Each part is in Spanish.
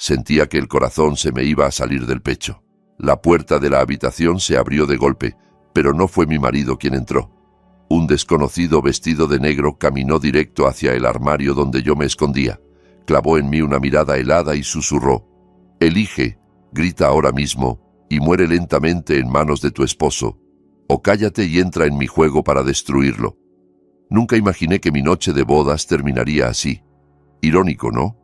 Sentía que el corazón se me iba a salir del pecho. La puerta de la habitación se abrió de golpe, pero no fue mi marido quien entró. Un desconocido vestido de negro caminó directo hacia el armario donde yo me escondía. Clavó en mí una mirada helada y susurró: «Elige, grita ahora mismo, y muere lentamente en manos de tu esposo, o cállate y entra en mi juego para destruirlo». Nunca imaginé que mi noche de bodas terminaría así. Irónico, ¿no?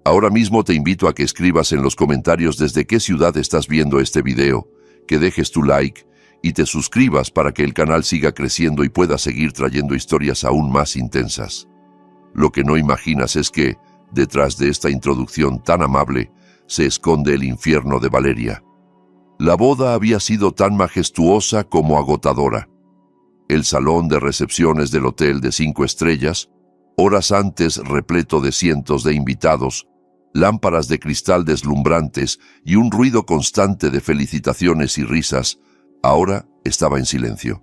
Ahora mismo te invito a que escribas en los comentarios desde qué ciudad estás viendo este video, que dejes tu like y te suscribas para que el canal siga creciendo y pueda seguir trayendo historias aún más intensas. Lo que no imaginas es que, detrás de esta introducción tan amable, se esconde el infierno de Valeria. La boda había sido tan majestuosa como agotadora. El salón de recepciones del hotel de 5 estrellas, horas antes repleto de cientos de invitados, lámparas de cristal deslumbrantes y un ruido constante de felicitaciones y risas, ahora estaba en silencio.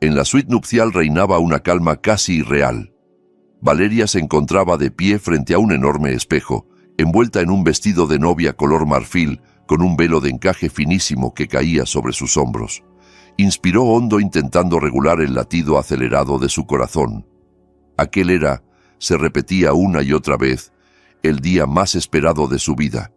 En la suite nupcial reinaba una calma casi irreal. Valeria se encontraba de pie frente a un enorme espejo, envuelta en un vestido de novia color marfil, con un velo de encaje finísimo que caía sobre sus hombros. Inspiró hondo intentando regular el latido acelerado de su corazón. Aquel era, se repetía una y otra vez, el día más esperado de su vida.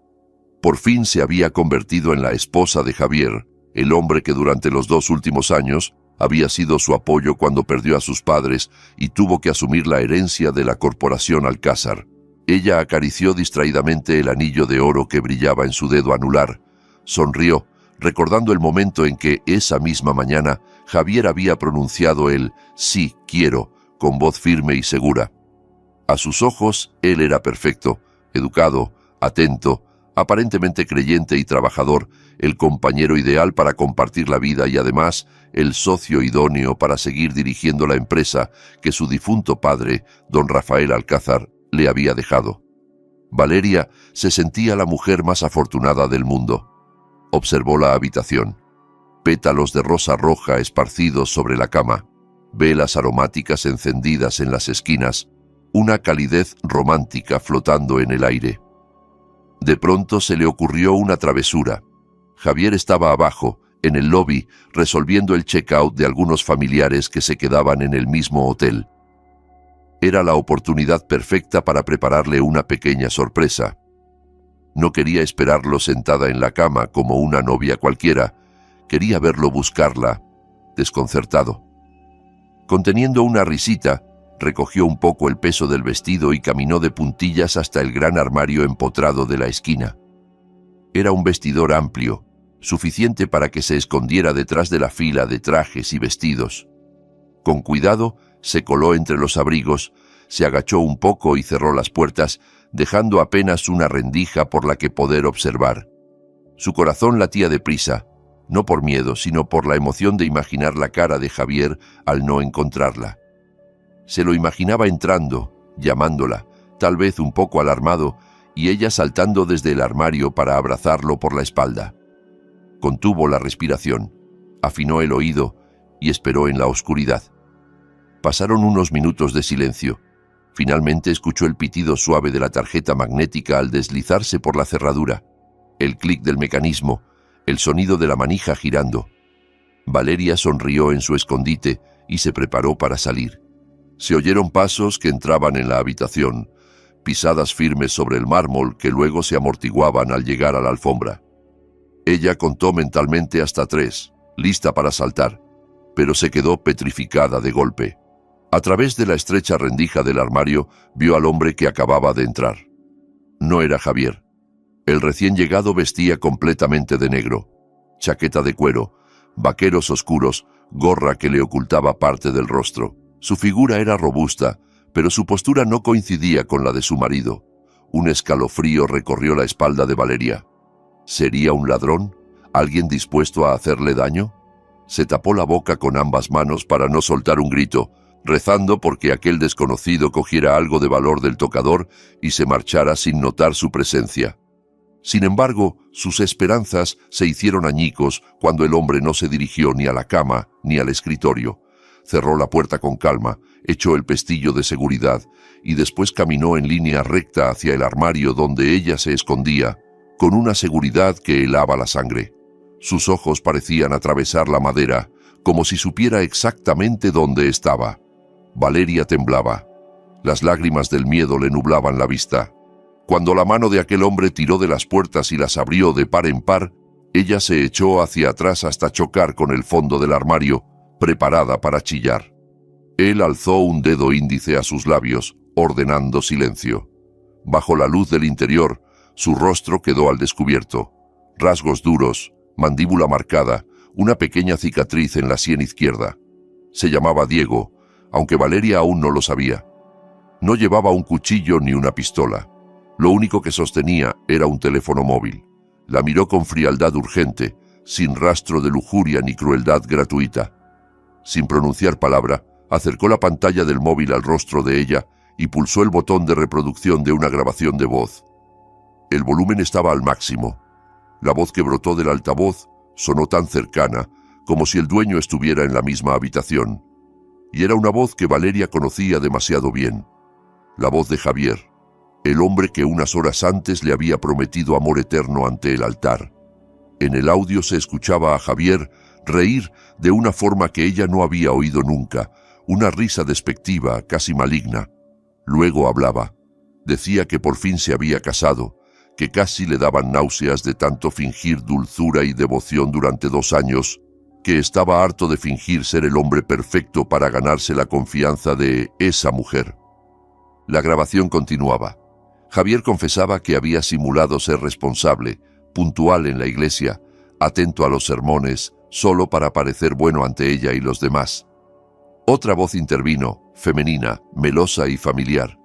Por fin se había convertido en la esposa de Javier, el hombre que durante los 2 últimos años había sido su apoyo cuando perdió a sus padres y tuvo que asumir la herencia de la corporación Alcázar. Ella acarició distraídamente el anillo de oro que brillaba en su dedo anular. Sonrió, recordando el momento en que, esa misma mañana, Javier había pronunciado el «sí, quiero», con voz firme y segura. A sus ojos, él era perfecto, educado, atento, aparentemente creyente y trabajador, el compañero ideal para compartir la vida y además el socio idóneo para seguir dirigiendo la empresa que su difunto padre, don Rafael Alcázar, le había dejado. Valeria se sentía la mujer más afortunada del mundo. Observó la habitación. Pétalos de rosa roja esparcidos sobre la cama, velas aromáticas encendidas en las esquinas, una calidez romántica flotando en el aire. De pronto se le ocurrió una travesura. Javier estaba abajo, en el lobby, resolviendo el check-out de algunos familiares que se quedaban en el mismo hotel. Era la oportunidad perfecta para prepararle una pequeña sorpresa. No quería esperarlo sentada en la cama como una novia cualquiera. Quería verlo buscarla, desconcertado. Conteniendo una risita, recogió un poco el peso del vestido y caminó de puntillas hasta el gran armario empotrado de la esquina. Era un vestidor amplio, suficiente para que se escondiera detrás de la fila de trajes y vestidos. Con cuidado, se coló entre los abrigos, se agachó un poco y cerró las puertas, dejando apenas una rendija por la que poder observar. Su corazón latía deprisa, no por miedo, sino por la emoción de imaginar la cara de Javier al no encontrarla. Se lo imaginaba entrando, llamándola, tal vez un poco alarmado, y ella saltando desde el armario para abrazarlo por la espalda. Contuvo la respiración, afinó el oído y esperó en la oscuridad. Pasaron unos minutos de silencio. Finalmente escuchó el pitido suave de la tarjeta magnética al deslizarse por la cerradura, el clic del mecanismo, el sonido de la manija girando. Valeria sonrió en su escondite y se preparó para salir. Se oyeron pasos que entraban en la habitación, pisadas firmes sobre el mármol que luego se amortiguaban al llegar a la alfombra. Ella contó mentalmente hasta 3, lista para saltar, pero se quedó petrificada de golpe. A través de la estrecha rendija del armario vio al hombre que acababa de entrar. No era Javier. El recién llegado vestía completamente de negro, chaqueta de cuero, vaqueros oscuros, gorra que le ocultaba parte del rostro. Su figura era robusta, pero su postura no coincidía con la de su marido. Un escalofrío recorrió la espalda de Valeria. ¿Sería un ladrón? ¿Alguien dispuesto a hacerle daño? Se tapó la boca con ambas manos para no soltar un grito, rezando porque aquel desconocido cogiera algo de valor del tocador y se marchara sin notar su presencia. Sin embargo, sus esperanzas se hicieron añicos cuando el hombre no se dirigió ni a la cama ni al escritorio. Cerró la puerta con calma, echó el pestillo de seguridad y después caminó en línea recta hacia el armario donde ella se escondía, con una seguridad que helaba la sangre. Sus ojos parecían atravesar la madera, como si supiera exactamente dónde estaba. Valeria temblaba. Las lágrimas del miedo le nublaban la vista. Cuando la mano de aquel hombre tiró de las puertas y las abrió de par en par, ella se echó hacia atrás hasta chocar con el fondo del armario, preparada para chillar. Él alzó un dedo índice a sus labios, ordenando silencio. Bajo la luz del interior, su rostro quedó al descubierto. Rasgos duros, mandíbula marcada, una pequeña cicatriz en la sien izquierda. Se llamaba Diego, aunque Valeria aún no lo sabía. No llevaba un cuchillo ni una pistola. Lo único que sostenía era un teléfono móvil. La miró con frialdad urgente, sin rastro de lujuria ni crueldad gratuita. Sin pronunciar palabra, acercó la pantalla del móvil al rostro de ella y pulsó el botón de reproducción de una grabación de voz. El volumen estaba al máximo. La voz que brotó del altavoz sonó tan cercana como si el dueño estuviera en la misma habitación. Y era una voz que Valeria conocía demasiado bien. La voz de Javier, el hombre que unas horas antes le había prometido amor eterno ante el altar. En el audio se escuchaba a Javier reír de una forma que ella no había oído nunca, una risa despectiva, casi maligna. Luego hablaba. Decía que por fin se había casado, que casi le daban náuseas de tanto fingir dulzura y devoción durante 2 años, que estaba harto de fingir ser el hombre perfecto para ganarse la confianza de esa mujer. La grabación continuaba. Javier confesaba que había simulado ser responsable, puntual en la iglesia, atento a los sermones, solo para parecer bueno ante ella y los demás. Otra voz intervino, femenina, melosa y familiar.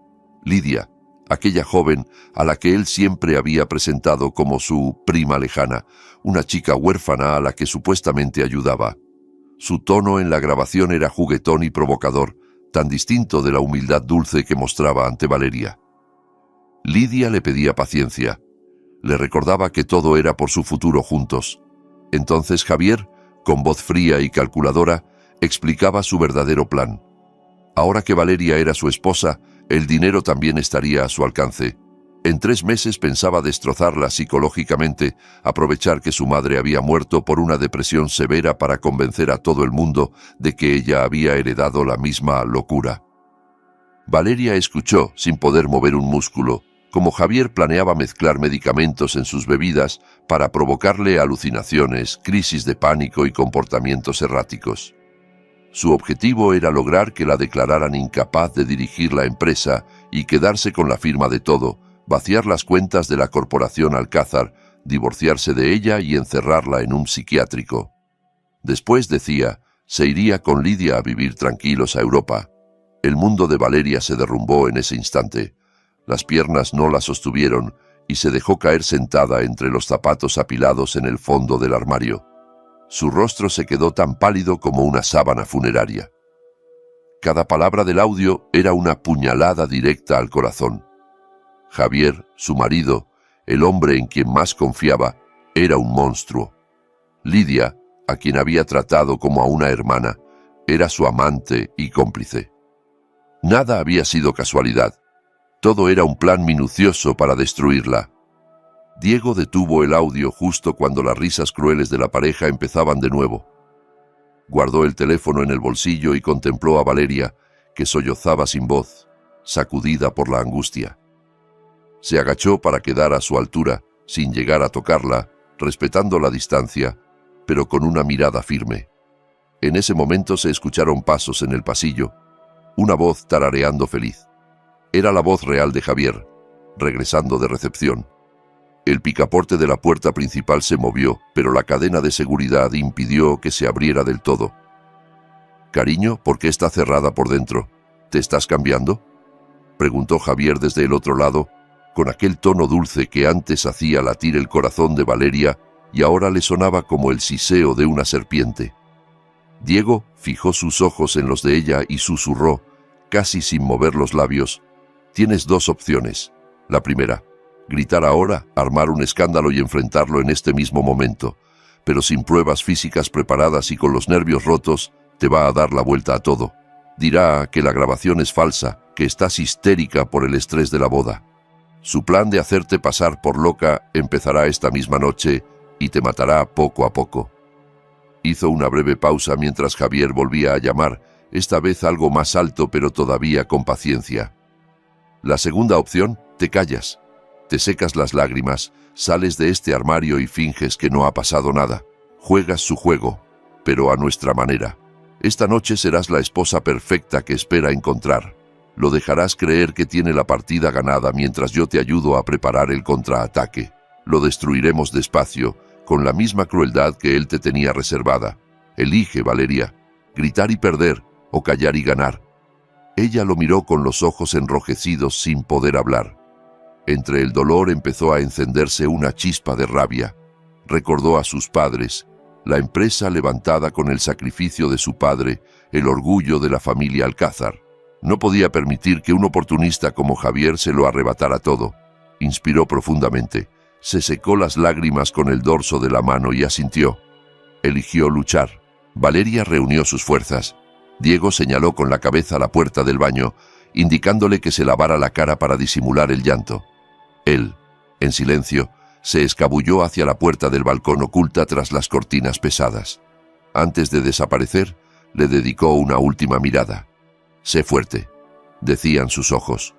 Lidia, aquella joven a la que él siempre había presentado como su prima lejana, una chica huérfana a la que supuestamente ayudaba. Su tono en la grabación era juguetón y provocador, tan distinto de la humildad dulce que mostraba ante Valeria. Lidia le pedía paciencia. Le recordaba que todo era por su futuro juntos. Entonces Javier, con voz fría y calculadora, explicaba su verdadero plan. Ahora que Valeria era su esposa, el dinero también estaría a su alcance. En 3 meses pensaba destrozarla psicológicamente, aprovechar que su madre había muerto por una depresión severa para convencer a todo el mundo de que ella había heredado la misma locura. Valeria escuchó sin poder mover un músculo, como Javier planeaba mezclar medicamentos en sus bebidas para provocarle alucinaciones, crisis de pánico y comportamientos erráticos. Su objetivo era lograr que la declararan incapaz de dirigir la empresa y quedarse con la firma de todo, vaciar las cuentas de la corporación Alcázar, divorciarse de ella y encerrarla en un psiquiátrico. Después, decía, se iría con Lidia a vivir tranquilos a Europa. El mundo de Valeria se derrumbó en ese instante. Las piernas no la sostuvieron y se dejó caer sentada entre los zapatos apilados en el fondo del armario. Su rostro se quedó tan pálido como una sábana funeraria. Cada palabra del audio era una puñalada directa al corazón. Javier, su marido, el hombre en quien más confiaba, era un monstruo. Lidia, a quien había tratado como a una hermana, era su amante y cómplice. Nada había sido casualidad. Todo era un plan minucioso para destruirla. Diego detuvo el audio justo cuando las risas crueles de la pareja empezaban de nuevo. Guardó el teléfono en el bolsillo y contempló a Valeria, que sollozaba sin voz, sacudida por la angustia. Se agachó para quedar a su altura, sin llegar a tocarla, respetando la distancia, pero con una mirada firme. En ese momento se escucharon pasos en el pasillo, una voz tarareando feliz. Era la voz real de Javier, regresando de recepción. El picaporte de la puerta principal se movió, pero la cadena de seguridad impidió que se abriera del todo. «Cariño, ¿por qué está cerrada por dentro? ¿Te estás cambiando?», preguntó Javier desde el otro lado, con aquel tono dulce que antes hacía latir el corazón de Valeria y ahora le sonaba como el siseo de una serpiente. Diego fijó sus ojos en los de ella y susurró, casi sin mover los labios: «Tienes 2 opciones. La primera, gritar ahora, armar un escándalo y enfrentarlo en este mismo momento, pero sin pruebas físicas preparadas y con los nervios rotos, Te va a dar la vuelta a todo. Dirá que la grabación es falsa, que estás histérica por el estrés de la boda. Su plan de hacerte pasar por loca empezará esta misma noche y te matará poco a poco. Hizo una breve pausa mientras Javier volvía a llamar, esta vez algo más alto pero todavía con paciencia. La segunda opción, te callas. Te secas las lágrimas, sales de este armario y finges que no ha pasado nada. Juegas su juego, pero a nuestra manera. Esta noche serás la esposa perfecta que espera encontrar. Lo dejarás creer que tiene la partida ganada mientras yo te ayudo a preparar el contraataque. Lo destruiremos despacio, con la misma crueldad que él te tenía reservada. Elige, Valeria, gritar y perder, o callar y ganar. Ella lo miró con los ojos enrojecidos sin poder hablar. Entre el dolor empezó a encenderse una chispa de rabia. Recordó a sus padres, la empresa levantada con el sacrificio de su padre, el orgullo de la familia Alcázar. No podía permitir que un oportunista como Javier se lo arrebatara todo. Inspiró profundamente. Se secó las lágrimas con el dorso de la mano y asintió. Eligió luchar. Valeria reunió sus fuerzas. Diego señaló con la cabeza la puerta del baño, indicándole que se lavara la cara para disimular el llanto. Él, en silencio, se escabulló hacia la puerta del balcón oculta tras las cortinas pesadas. Antes de desaparecer, le dedicó una última mirada. «Sé fuerte», decían sus ojos.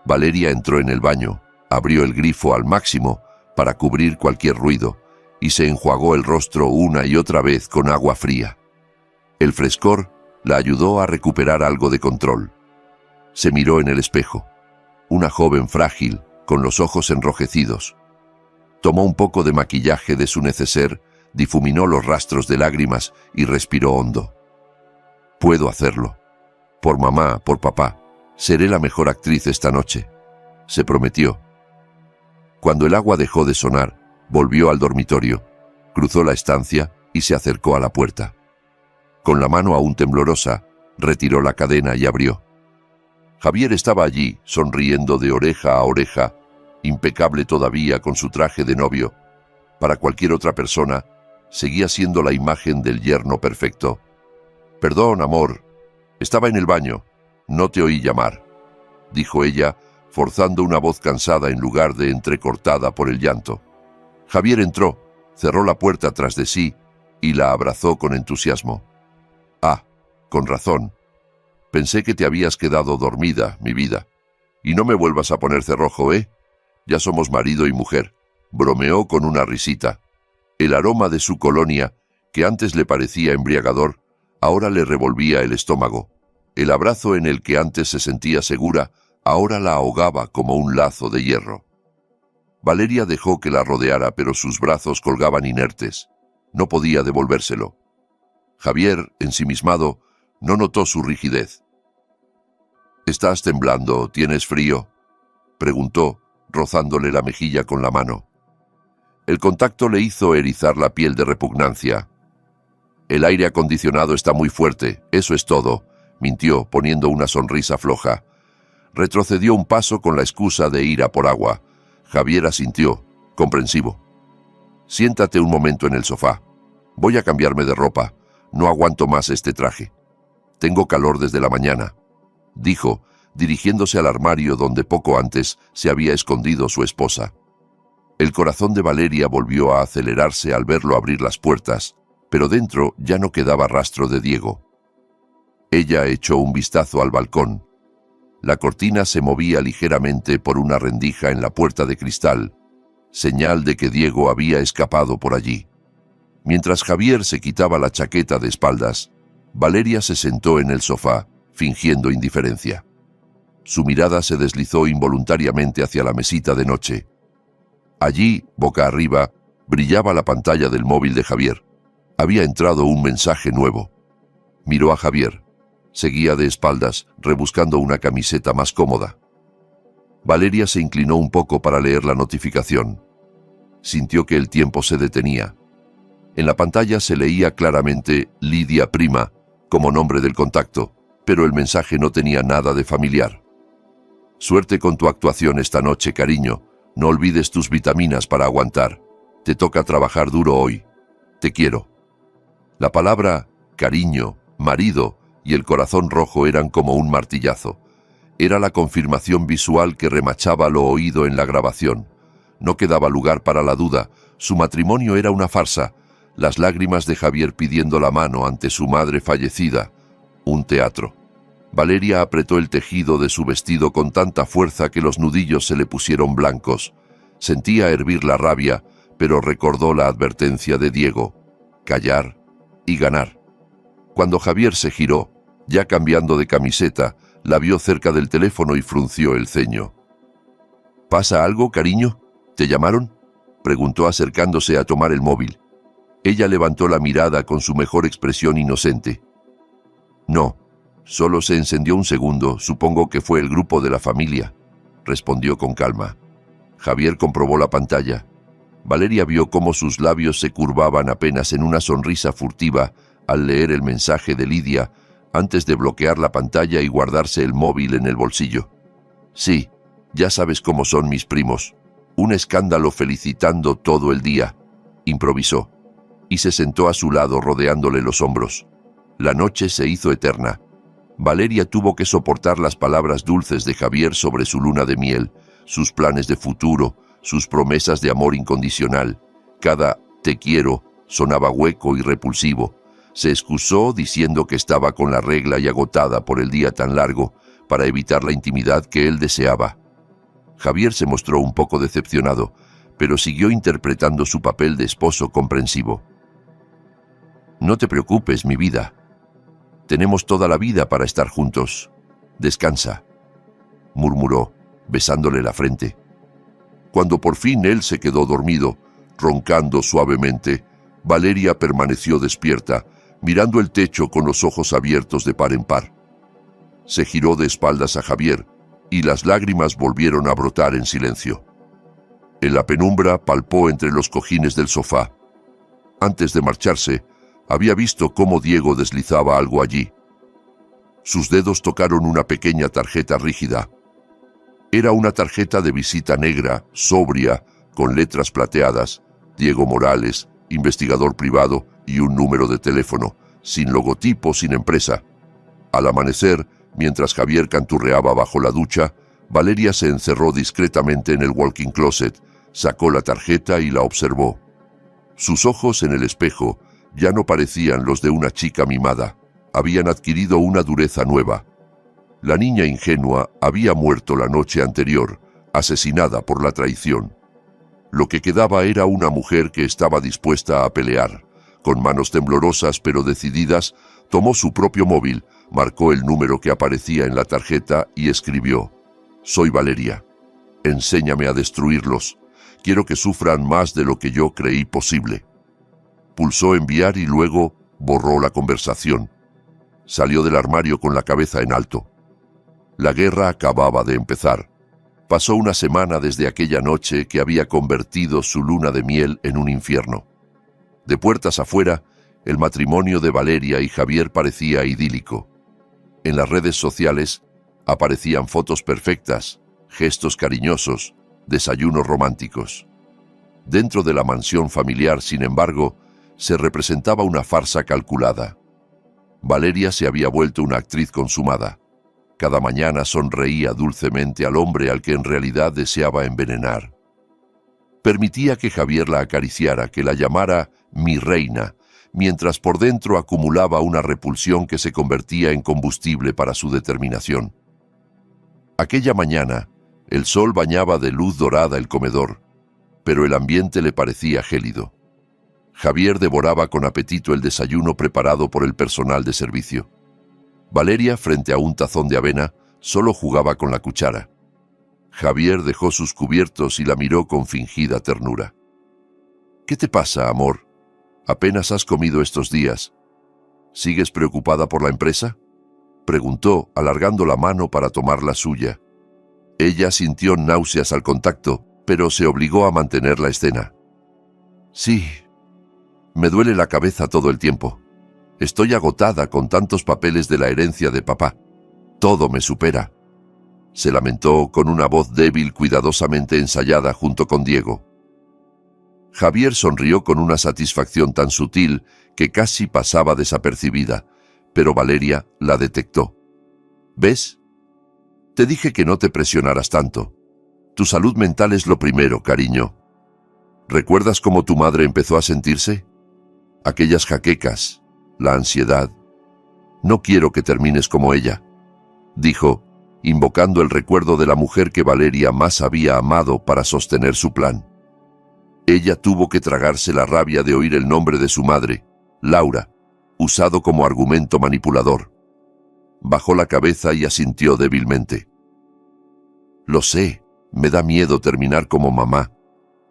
Valeria entró en el baño, abrió el grifo al máximo para cubrir cualquier ruido y se enjuagó el rostro una y otra vez con agua fría. El frescor la ayudó a recuperar algo de control. Se miró en el espejo. Una joven frágil, con los ojos enrojecidos. Tomó un poco de maquillaje de su neceser, difuminó los rastros de lágrimas y respiró hondo. «Puedo hacerlo. Por mamá, por papá, seré la mejor actriz esta noche», se prometió. Cuando el agua dejó de sonar, volvió al dormitorio, cruzó la estancia y se acercó a la puerta. Con la mano aún temblorosa, retiró la cadena y abrió. Javier estaba allí, sonriendo de oreja a oreja, impecable todavía con su traje de novio. Para cualquier otra persona, seguía siendo la imagen del yerno perfecto. «Perdón, amor, estaba en el baño, no te oí llamar», dijo ella, forzando una voz cansada en lugar de entrecortada por el llanto. Javier entró, cerró la puerta tras de sí y la abrazó con entusiasmo. «Ah, con razón. Pensé que te habías quedado dormida, mi vida. Y no me vuelvas a poner cerrojo, ¿eh? Ya somos marido y mujer», bromeó con una risita. El aroma de su colonia, que antes le parecía embriagador, ahora le revolvía el estómago. El abrazo en el que antes se sentía segura, ahora la ahogaba como un lazo de hierro. Valeria dejó que la rodeara, pero sus brazos colgaban inertes. No podía devolvérselo. Javier, ensimismado, no notó su rigidez. «¿Estás temblando? ¿Tienes frío?», preguntó, rozándole la mejilla con la mano. El contacto le hizo erizar la piel de repugnancia. «El aire acondicionado está muy fuerte, eso es todo», mintió, poniendo una sonrisa floja. Retrocedió un paso con la excusa de ir a por agua. Javier asintió, comprensivo. «Siéntate un momento en el sofá. Voy a cambiarme de ropa. No aguanto más este traje. Tengo calor desde la mañana», dijo, dirigiéndose al armario donde poco antes se había escondido su esposa. El corazón de Valeria volvió a acelerarse al verlo abrir las puertas, pero dentro ya no quedaba rastro de Diego. Ella echó un vistazo al balcón. La cortina se movía ligeramente por una rendija en la puerta de cristal, señal de que Diego había escapado por allí. Mientras Javier se quitaba la chaqueta de espaldas, Valeria se sentó en el sofá, fingiendo indiferencia. Su mirada se deslizó involuntariamente hacia la mesita de noche. Allí, boca arriba, brillaba la pantalla del móvil de Javier. Había entrado un mensaje nuevo. Miró a Javier. Seguía de espaldas, rebuscando una camiseta más cómoda. Valeria se inclinó un poco para leer la notificación. Sintió que el tiempo se detenía. En la pantalla se leía claramente Lidia Prima, como nombre del contacto, pero el mensaje no tenía nada de familiar. «Suerte con tu actuación esta noche, cariño. No olvides tus vitaminas para aguantar. Te toca trabajar duro hoy. Te quiero». La palabra «cariño» marido y el corazón rojo eran como un martillazo. Era la confirmación visual que remachaba lo oído en la grabación. No quedaba lugar para la duda. Su matrimonio era una farsa. Las lágrimas de Javier pidiendo la mano ante su madre fallecida. Un teatro. Valeria apretó el tejido de su vestido con tanta fuerza que los nudillos se le pusieron blancos. Sentía hervir la rabia, pero recordó la advertencia de Diego: callar y ganar. Cuando Javier se giró, ya cambiando de camiseta, la vio cerca del teléfono y frunció el ceño. ¿Pasa algo, cariño? ¿Te llamaron?, preguntó acercándose a tomar el móvil. Ella levantó la mirada con su mejor expresión inocente. No, solo se encendió un segundo, supongo que fue el grupo de la familia, respondió con calma. Javier comprobó la pantalla. Valeria vio cómo sus labios se curvaban apenas en una sonrisa furtiva al leer el mensaje de Lidia, antes de bloquear la pantalla y guardarse el móvil en el bolsillo. Sí, ya sabes cómo son mis primos. Un escándalo felicitando todo el día, improvisó, y se sentó a su lado rodeándole los hombros. La noche se hizo eterna. Valeria tuvo que soportar las palabras dulces de Javier sobre su luna de miel, sus planes de futuro, sus promesas de amor incondicional. Cada «te quiero» sonaba hueco y repulsivo. Se excusó diciendo que estaba con la regla y agotada por el día tan largo para evitar la intimidad que él deseaba. Javier se mostró un poco decepcionado, pero siguió interpretando su papel de esposo comprensivo. No te preocupes, mi vida. Tenemos toda la vida para estar juntos. Descansa, murmuró, besándole la frente. Cuando por fin él se quedó dormido, roncando suavemente, Valeria permaneció despierta, mirando el techo con los ojos abiertos de par en par. Se giró de espaldas a Javier, y las lágrimas volvieron a brotar en silencio. En la penumbra palpó entre los cojines del sofá. Antes de marcharse, había visto cómo Diego deslizaba algo allí. Sus dedos tocaron una pequeña tarjeta rígida. Era una tarjeta de visita negra, sobria, con letras plateadas, Diego Morales, investigador privado, y un número de teléfono, sin logotipo, sin empresa. Al amanecer, mientras Javier canturreaba bajo la ducha, Valeria se encerró discretamente en el walk-in closet, sacó la tarjeta y la observó. Sus ojos en el espejo ya no parecían los de una chica mimada, habían adquirido una dureza nueva. La niña ingenua había muerto la noche anterior, asesinada por la traición. Lo que quedaba era una mujer que estaba dispuesta a pelear. Con manos temblorosas pero decididas, tomó su propio móvil, marcó el número que aparecía en la tarjeta y escribió: «Soy Valeria. Enséñame a destruirlos. Quiero que sufran más de lo que yo creí posible». Pulsó enviar y luego borró la conversación. Salió del armario con la cabeza en alto. La guerra acababa de empezar. Pasó una semana desde aquella noche que había convertido su luna de miel en un infierno. De puertas afuera, el matrimonio de Valeria y Javier parecía idílico. En las redes sociales aparecían fotos perfectas, gestos cariñosos, desayunos románticos. Dentro de la mansión familiar, sin embargo, se representaba una farsa calculada. Valeria se había vuelto una actriz consumada. Cada mañana sonreía dulcemente al hombre al que en realidad deseaba envenenar. Permitía que Javier la acariciara, que la llamara «mi reina», mientras por dentro acumulaba una repulsión que se convertía en combustible para su determinación. Aquella mañana, el sol bañaba de luz dorada el comedor, pero el ambiente le parecía gélido. Javier devoraba con apetito el desayuno preparado por el personal de servicio. Valeria, frente a un tazón de avena, solo jugaba con la cuchara. Javier dejó sus cubiertos y la miró con fingida ternura. «¿Qué te pasa, amor? Apenas has comido estos días. ¿Sigues preocupada por la empresa?», preguntó, alargando la mano para tomar la suya. Ella sintió náuseas al contacto, pero se obligó a mantener la escena. «Sí, me duele la cabeza todo el tiempo. Estoy agotada con tantos papeles de la herencia de papá. Todo me supera», se lamentó con una voz débil cuidadosamente ensayada junto con Diego. Javier sonrió con una satisfacción tan sutil que casi pasaba desapercibida, pero Valeria la detectó. ¿Ves? Te dije que no te presionaras tanto. Tu salud mental es lo primero, cariño. ¿Recuerdas cómo tu madre empezó a sentirse? Aquellas jaquecas, la ansiedad. No quiero que termines como ella, dijo, invocando el recuerdo de la mujer que Valeria más había amado para sostener su plan. Ella tuvo que tragarse la rabia de oír el nombre de su madre, Laura, usado como argumento manipulador. Bajó la cabeza y asintió débilmente. Lo sé, me da miedo terminar como mamá,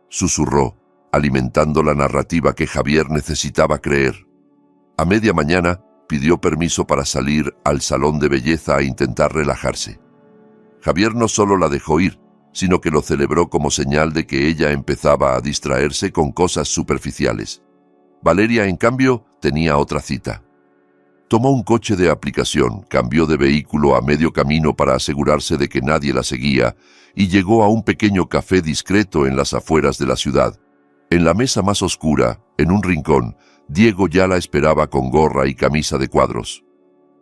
susurró, alimentando la narrativa que Javier necesitaba creer. A media mañana, pidió permiso para salir al salón de belleza a intentar relajarse. Javier no solo la dejó ir, sino que lo celebró como señal de que ella empezaba a distraerse con cosas superficiales. Valeria, en cambio, tenía otra cita. Tomó un coche de aplicación, cambió de vehículo a medio camino para asegurarse de que nadie la seguía y llegó a un pequeño café discreto en las afueras de la ciudad. En la mesa más oscura, en un rincón, Diego ya la esperaba con gorra y camisa de cuadros.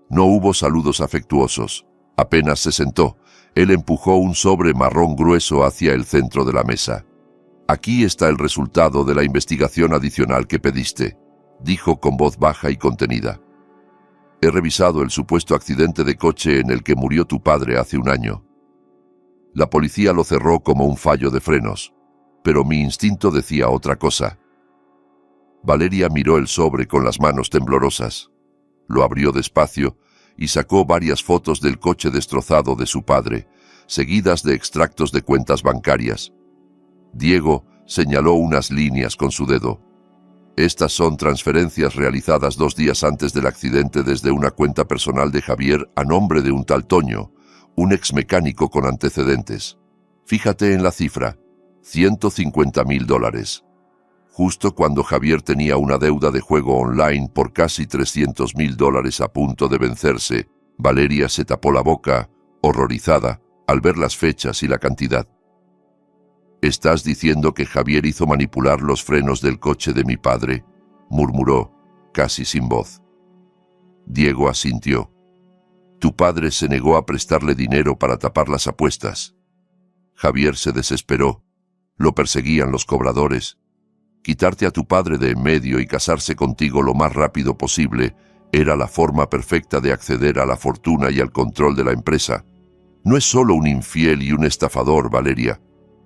No hubo saludos afectuosos. Apenas se sentó, él empujó un sobre marrón grueso hacia el centro de la mesa. Aquí está el resultado de la investigación adicional que pediste, dijo con voz baja y contenida. He revisado el supuesto accidente de coche en el que murió tu padre hace un año. La policía lo cerró como un fallo de frenos, pero mi instinto decía otra cosa. Valeria miró el sobre con las manos temblorosas. Lo abrió despacio y sacó varias fotos del coche destrozado de su padre, seguidas de extractos de cuentas bancarias. Diego señaló unas líneas con su dedo. Estas son transferencias realizadas 2 días antes del accidente desde una cuenta personal de Javier a nombre de un tal Toño, un exmecánico con antecedentes. Fíjate en la cifra, $150.000. Justo cuando Javier tenía una deuda de juego online por casi $300.000 a punto de vencerse, Valeria se tapó la boca, horrorizada, al ver las fechas y la cantidad. «¿Estás diciendo que Javier hizo manipular los frenos del coche de mi padre?», murmuró, casi sin voz. Diego asintió. «Tu padre se negó a prestarle dinero para tapar las apuestas». Javier se desesperó. Lo perseguían los cobradores. Quitarte a tu padre de en medio y casarse contigo lo más rápido posible era la forma perfecta de acceder a la fortuna y al control de la empresa. No es solo un infiel y un estafador, Valeria.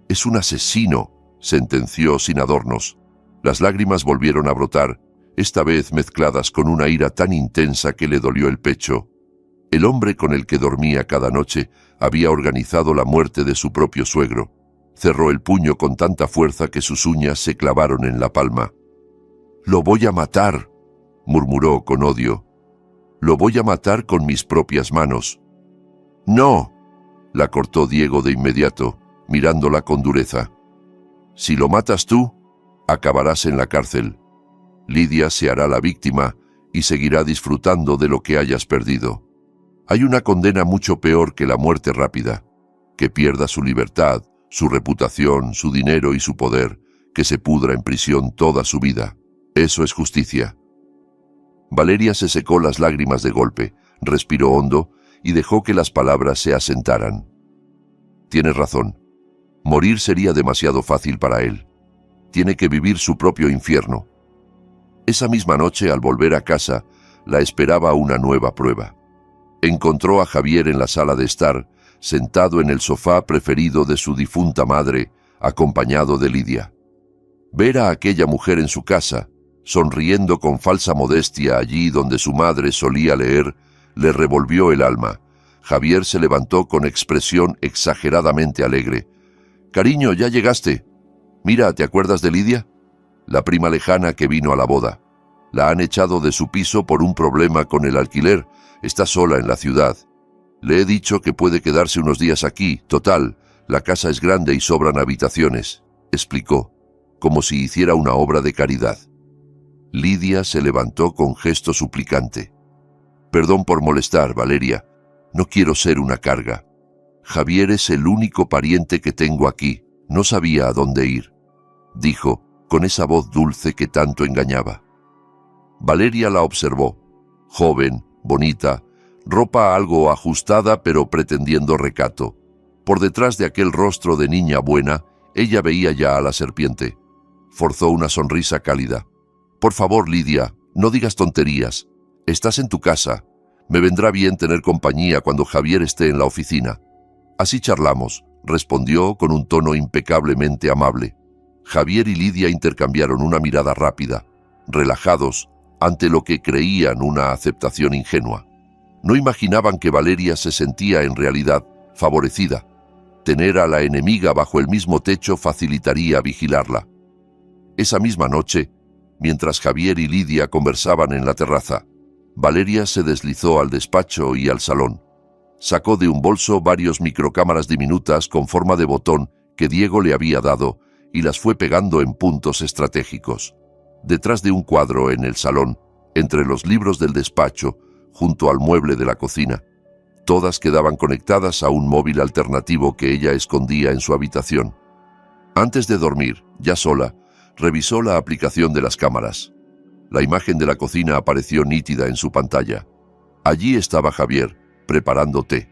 Es un asesino, sentenció sin adornos. Las lágrimas volvieron a brotar, esta vez mezcladas con una ira tan intensa que le dolió el pecho. El hombre con el que dormía cada noche había organizado la muerte de su propio suegro. Cerró el puño con tanta fuerza que sus uñas se clavaron en la palma. «Lo voy a matar», murmuró con odio. «Lo voy a matar con mis propias manos». «No», la cortó Diego de inmediato, mirándola con dureza. «Si lo matas tú, acabarás en la cárcel. Lidia se hará la víctima y seguirá disfrutando de lo que hayas perdido. Hay una condena mucho peor que la muerte rápida, que pierda su libertad, su reputación, su dinero y su poder, que se pudra en prisión toda su vida. Eso es justicia». Valeria se secó las lágrimas de golpe, respiró hondo y dejó que las palabras se asentaran. «Tienes razón. Morir sería demasiado fácil para él. Tiene que vivir su propio infierno». Esa misma noche, al volver a casa, la esperaba una nueva prueba. Encontró a Javier en la sala de estar, sentado en el sofá preferido de su difunta madre, acompañado de Lidia. Ver a aquella mujer en su casa, sonriendo con falsa modestia allí donde su madre solía leer, le revolvió el alma. Javier se levantó con expresión exageradamente alegre. «Cariño, ya llegaste. Mira, ¿te acuerdas de Lidia? La prima lejana que vino a la boda. La han echado de su piso por un problema con el alquiler. Está sola en la ciudad. Le he dicho que puede quedarse unos días aquí. Total, la casa es grande y sobran habitaciones», explicó, como si hiciera una obra de caridad. Lidia se levantó con gesto suplicante. «Perdón por molestar, Valeria. No quiero ser una carga. Javier es el único pariente que tengo aquí. No sabía a dónde ir», dijo, con esa voz dulce que tanto engañaba. Valeria la observó, joven, bonita, ropa algo ajustada pero pretendiendo recato. Por detrás de aquel rostro de niña buena, ella veía ya a la serpiente. Forzó una sonrisa cálida. «Por favor, Lidia, no digas tonterías. Estás en tu casa. Me vendrá bien tener compañía cuando Javier esté en la oficina». «Así charlamos», respondió con un tono impecablemente amable. Javier y Lidia intercambiaron una mirada rápida, relajados ante lo que creían una aceptación ingenua. No imaginaban que Valeria se sentía en realidad favorecida. Tener a la enemiga bajo el mismo techo facilitaría vigilarla. Esa misma noche, mientras Javier y Lidia conversaban en la terraza, Valeria se deslizó al despacho y al salón. Sacó de un bolso varios microcámaras diminutas con forma de botón que Diego le había dado y las fue pegando en puntos estratégicos. Detrás de un cuadro en el salón, entre los libros del despacho, junto al mueble de la cocina, todas quedaban conectadas a un móvil alternativo que ella escondía en su habitación. Antes de dormir, ya sola, revisó la aplicación de las cámaras. La imagen de la cocina apareció nítida en su pantalla. Allí estaba Javier, preparando té.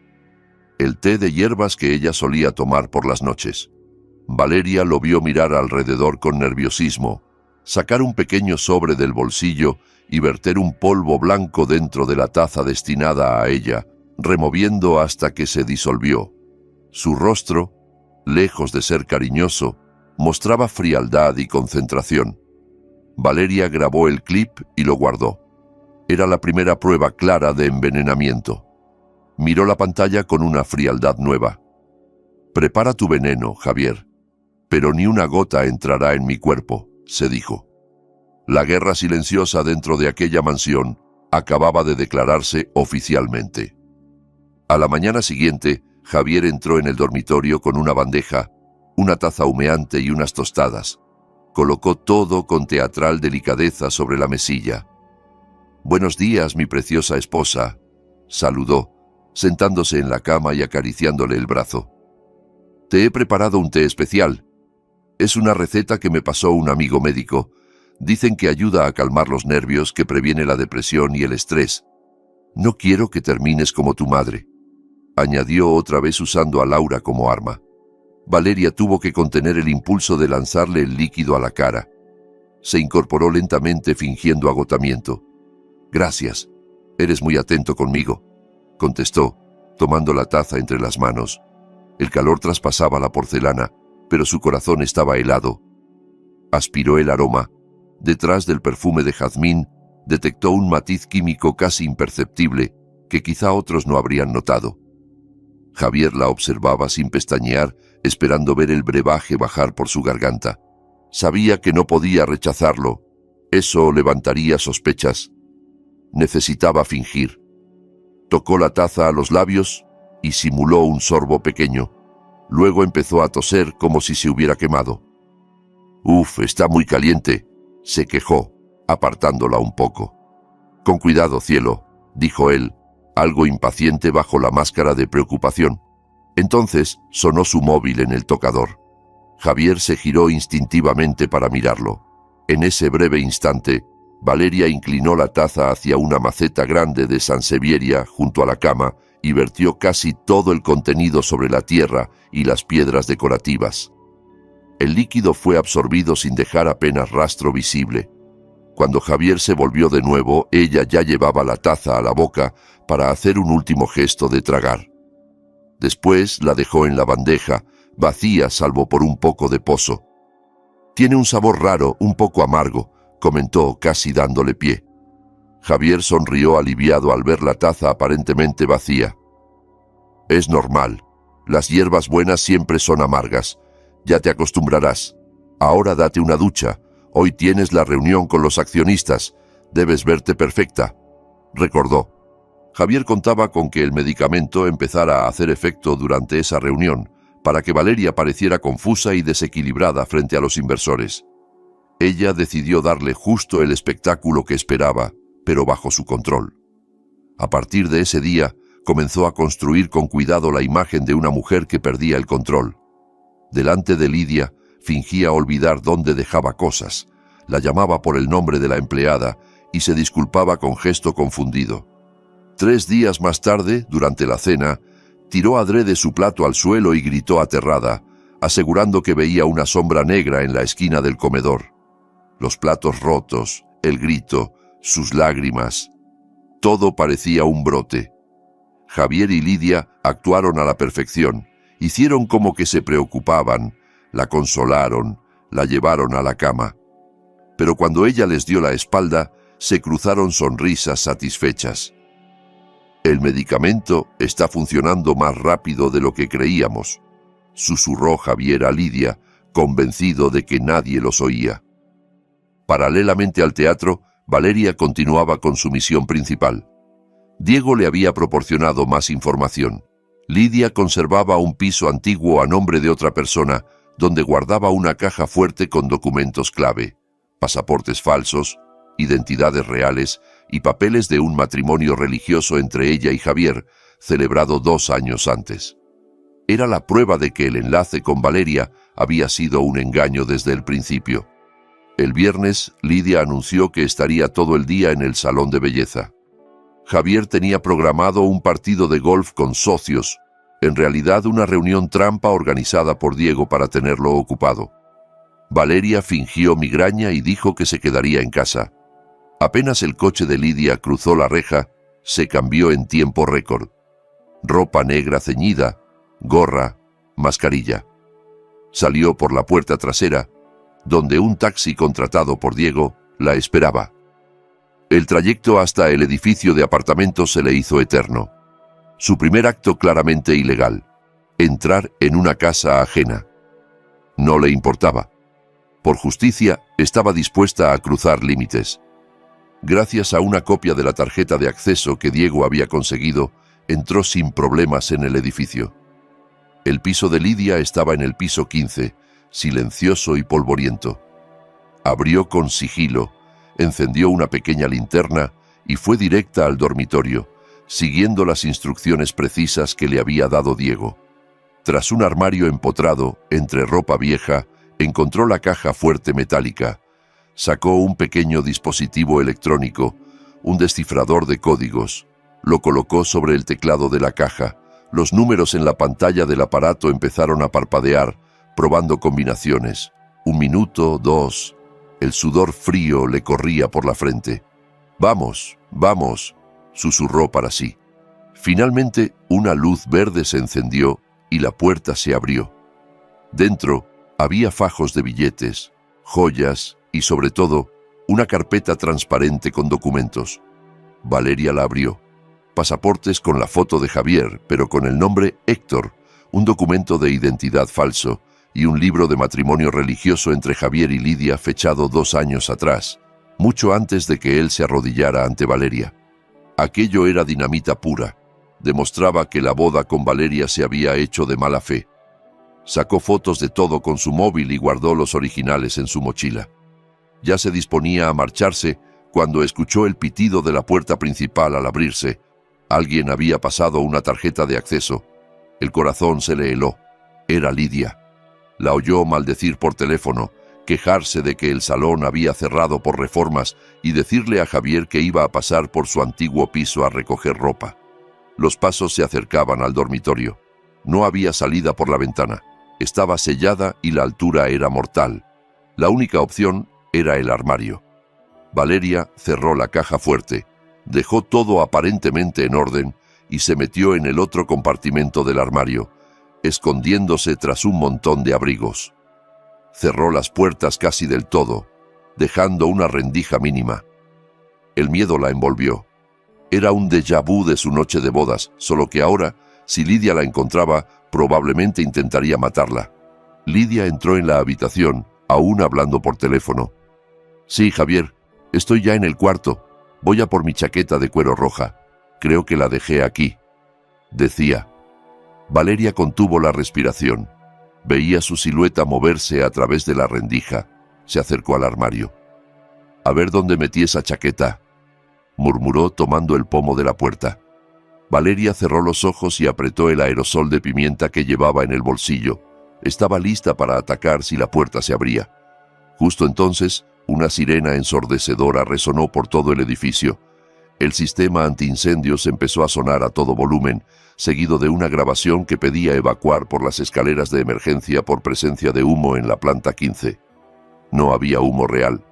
El té de hierbas que ella solía tomar por las noches. Valeria lo vio mirar alrededor con nerviosismo, sacar un pequeño sobre del bolsillo y verter un polvo blanco dentro de la taza destinada a ella, removiendo hasta que se disolvió. Su rostro, lejos de ser cariñoso, mostraba frialdad y concentración. Valeria grabó el clip y lo guardó. Era la primera prueba clara de envenenamiento. Miró la pantalla con una frialdad nueva. «Prepara tu veneno, Javier, pero ni una gota entrará en mi cuerpo», se dijo. La guerra silenciosa dentro de aquella mansión acababa de declararse oficialmente. A la mañana siguiente, Javier entró en el dormitorio con una bandeja, una taza humeante y unas tostadas. Colocó todo con teatral delicadeza sobre la mesilla. «Buenos días, mi preciosa esposa», saludó, sentándose en la cama y acariciándole el brazo. «Te he preparado un té especial. Es una receta que me pasó un amigo médico. Dicen que ayuda a calmar los nervios, que previene la depresión y el estrés. No quiero que termines como tu madre», añadió otra vez usando a Laura como arma. Valeria tuvo que contener el impulso de lanzarle el líquido a la cara. Se incorporó lentamente fingiendo agotamiento. «Gracias, eres muy atento conmigo», contestó, tomando la taza entre las manos. El calor traspasaba la porcelana, pero su corazón estaba helado. Aspiró el aroma. Detrás del perfume de jazmín detectó un matiz químico casi imperceptible que quizá otros no habrían notado. Javier la observaba sin pestañear, esperando ver el brebaje bajar por su garganta. Sabía que no podía rechazarlo. Eso levantaría sospechas. Necesitaba fingir. Tocó la taza a los labios y simuló un sorbo pequeño. Luego empezó a toser como si se hubiera quemado. «Uf, está muy caliente», se quejó, apartándola un poco. «Con cuidado, cielo», dijo él, algo impaciente bajo la máscara de preocupación. Entonces sonó su móvil en el tocador. Javier se giró instintivamente para mirarlo. En ese breve instante, Valeria inclinó la taza hacia una maceta grande de sansevieria junto a la cama y vertió casi todo el contenido sobre la tierra y las piedras decorativas. El líquido fue absorbido sin dejar apenas rastro visible. Cuando Javier se volvió de nuevo, ella ya llevaba la taza a la boca para hacer un último gesto de tragar. Después la dejó en la bandeja, vacía salvo por un poco de pozo. «Tiene un sabor raro, un poco amargo», comentó, casi dándole pie. Javier sonrió aliviado al ver la taza aparentemente vacía. «Es normal. Las hierbas buenas siempre son amargas. Ya te acostumbrarás. Ahora date una ducha. Hoy tienes la reunión con los accionistas. Debes verte perfecta», recordó. Javier contaba con que el medicamento empezara a hacer efecto durante esa reunión, para que Valeria pareciera confusa y desequilibrada frente a los inversores. Ella decidió darle justo el espectáculo que esperaba, pero bajo su control. A partir de ese día, comenzó a construir con cuidado la imagen de una mujer que perdía el control. Delante de Lidia, fingía olvidar dónde dejaba cosas, la llamaba por el nombre de la empleada y se disculpaba con gesto confundido. 3 días más tarde, durante la cena, tiró adrede su plato al suelo y gritó aterrada, asegurando que veía una sombra negra en la esquina del comedor. Los platos rotos, el grito, sus lágrimas, todo parecía un brote. Javier y Lidia actuaron a la perfección, hicieron como que se preocupaban, la consolaron, la llevaron a la cama. Pero cuando ella les dio la espalda, se cruzaron sonrisas satisfechas. «El medicamento está funcionando más rápido de lo que creíamos», susurró Javier a Lidia, convencido de que nadie los oía. Paralelamente al teatro, Valeria continuaba con su misión principal. Diego le había proporcionado más información. Lidia conservaba un piso antiguo a nombre de otra persona, donde guardaba una caja fuerte con documentos clave, pasaportes falsos, identidades reales y papeles de un matrimonio religioso entre ella y Javier, celebrado 2 años antes. Era la prueba de que el enlace con Valeria había sido un engaño desde el principio. El viernes, Lidia anunció que estaría todo el día en el salón de belleza. Javier tenía programado un partido de golf con socios, en realidad una reunión trampa organizada por Diego para tenerlo ocupado. Valeria fingió migraña y dijo que se quedaría en casa. Apenas el coche de Lidia cruzó la reja, se cambió en tiempo récord. Ropa negra ceñida, gorra, mascarilla. Salió por la puerta trasera, donde un taxi contratado por Diego la esperaba. El trayecto hasta el edificio de apartamentos se le hizo eterno. Su primer acto claramente ilegal, entrar en una casa ajena. No le importaba. Por justicia, estaba dispuesta a cruzar límites. Gracias a una copia de la tarjeta de acceso que Diego había conseguido, entró sin problemas en el edificio. El piso de Lidia estaba en el piso 15, silencioso y polvoriento. Abrió con sigilo, encendió una pequeña linterna y fue directa al dormitorio, siguiendo las instrucciones precisas que le había dado Diego. Tras un armario empotrado, entre ropa vieja, encontró la caja fuerte metálica. Sacó un pequeño dispositivo electrónico, un descifrador de códigos. Lo colocó sobre el teclado de la caja. Los números en la pantalla del aparato empezaron a parpadear, probando combinaciones. 1 minuto, 2. El sudor frío le corría por la frente. «Vamos, vamos», susurró para sí. Finalmente, una luz verde se encendió y la puerta se abrió. Dentro había fajos de billetes, joyas y, sobre todo, una carpeta transparente con documentos. Valeria la abrió. Pasaportes con la foto de Javier, pero con el nombre Héctor, un documento de identidad falso y un libro de matrimonio religioso entre Javier y Lidia fechado 2 años atrás, mucho antes de que él se arrodillara ante Valeria. Aquello era dinamita pura. Demostraba que la boda con Valeria se había hecho de mala fe. Sacó fotos de todo con su móvil y guardó los originales en su mochila. Ya se disponía a marcharse cuando escuchó el pitido de la puerta principal al abrirse. Alguien había pasado una tarjeta de acceso. El corazón se le heló. Era Lidia. La oyó maldecir por teléfono, quejarse de que el salón había cerrado por reformas y decirle a Javier que iba a pasar por su antiguo piso a recoger ropa. Los pasos se acercaban al dormitorio. No había salida por la ventana. Estaba sellada y la altura era mortal. La única opción era el armario. Valeria cerró la caja fuerte, dejó todo aparentemente en orden y se metió en el otro compartimento del armario, escondiéndose tras un montón de abrigos. Cerró las puertas casi del todo, dejando una rendija mínima. El miedo la envolvió. Era un déjà vu de su noche de bodas, solo que ahora, si Lidia la encontraba, probablemente intentaría matarla. Lidia entró en la habitación, aún hablando por teléfono. «Sí, Javier, estoy ya en el cuarto. Voy a por mi chaqueta de cuero roja. Creo que la dejé aquí», decía. Valeria contuvo la respiración. Veía su silueta moverse a través de la rendija. Se acercó al armario. «A ver dónde metí esa chaqueta», murmuró tomando el pomo de la puerta. Valeria cerró los ojos y apretó el aerosol de pimienta que llevaba en el bolsillo. Estaba lista para atacar si la puerta se abría. Justo entonces, una sirena ensordecedora resonó por todo el edificio. El sistema antiincendios empezó a sonar a todo volumen, seguido de una grabación que pedía evacuar por las escaleras de emergencia por presencia de humo en la planta 15. No había humo real.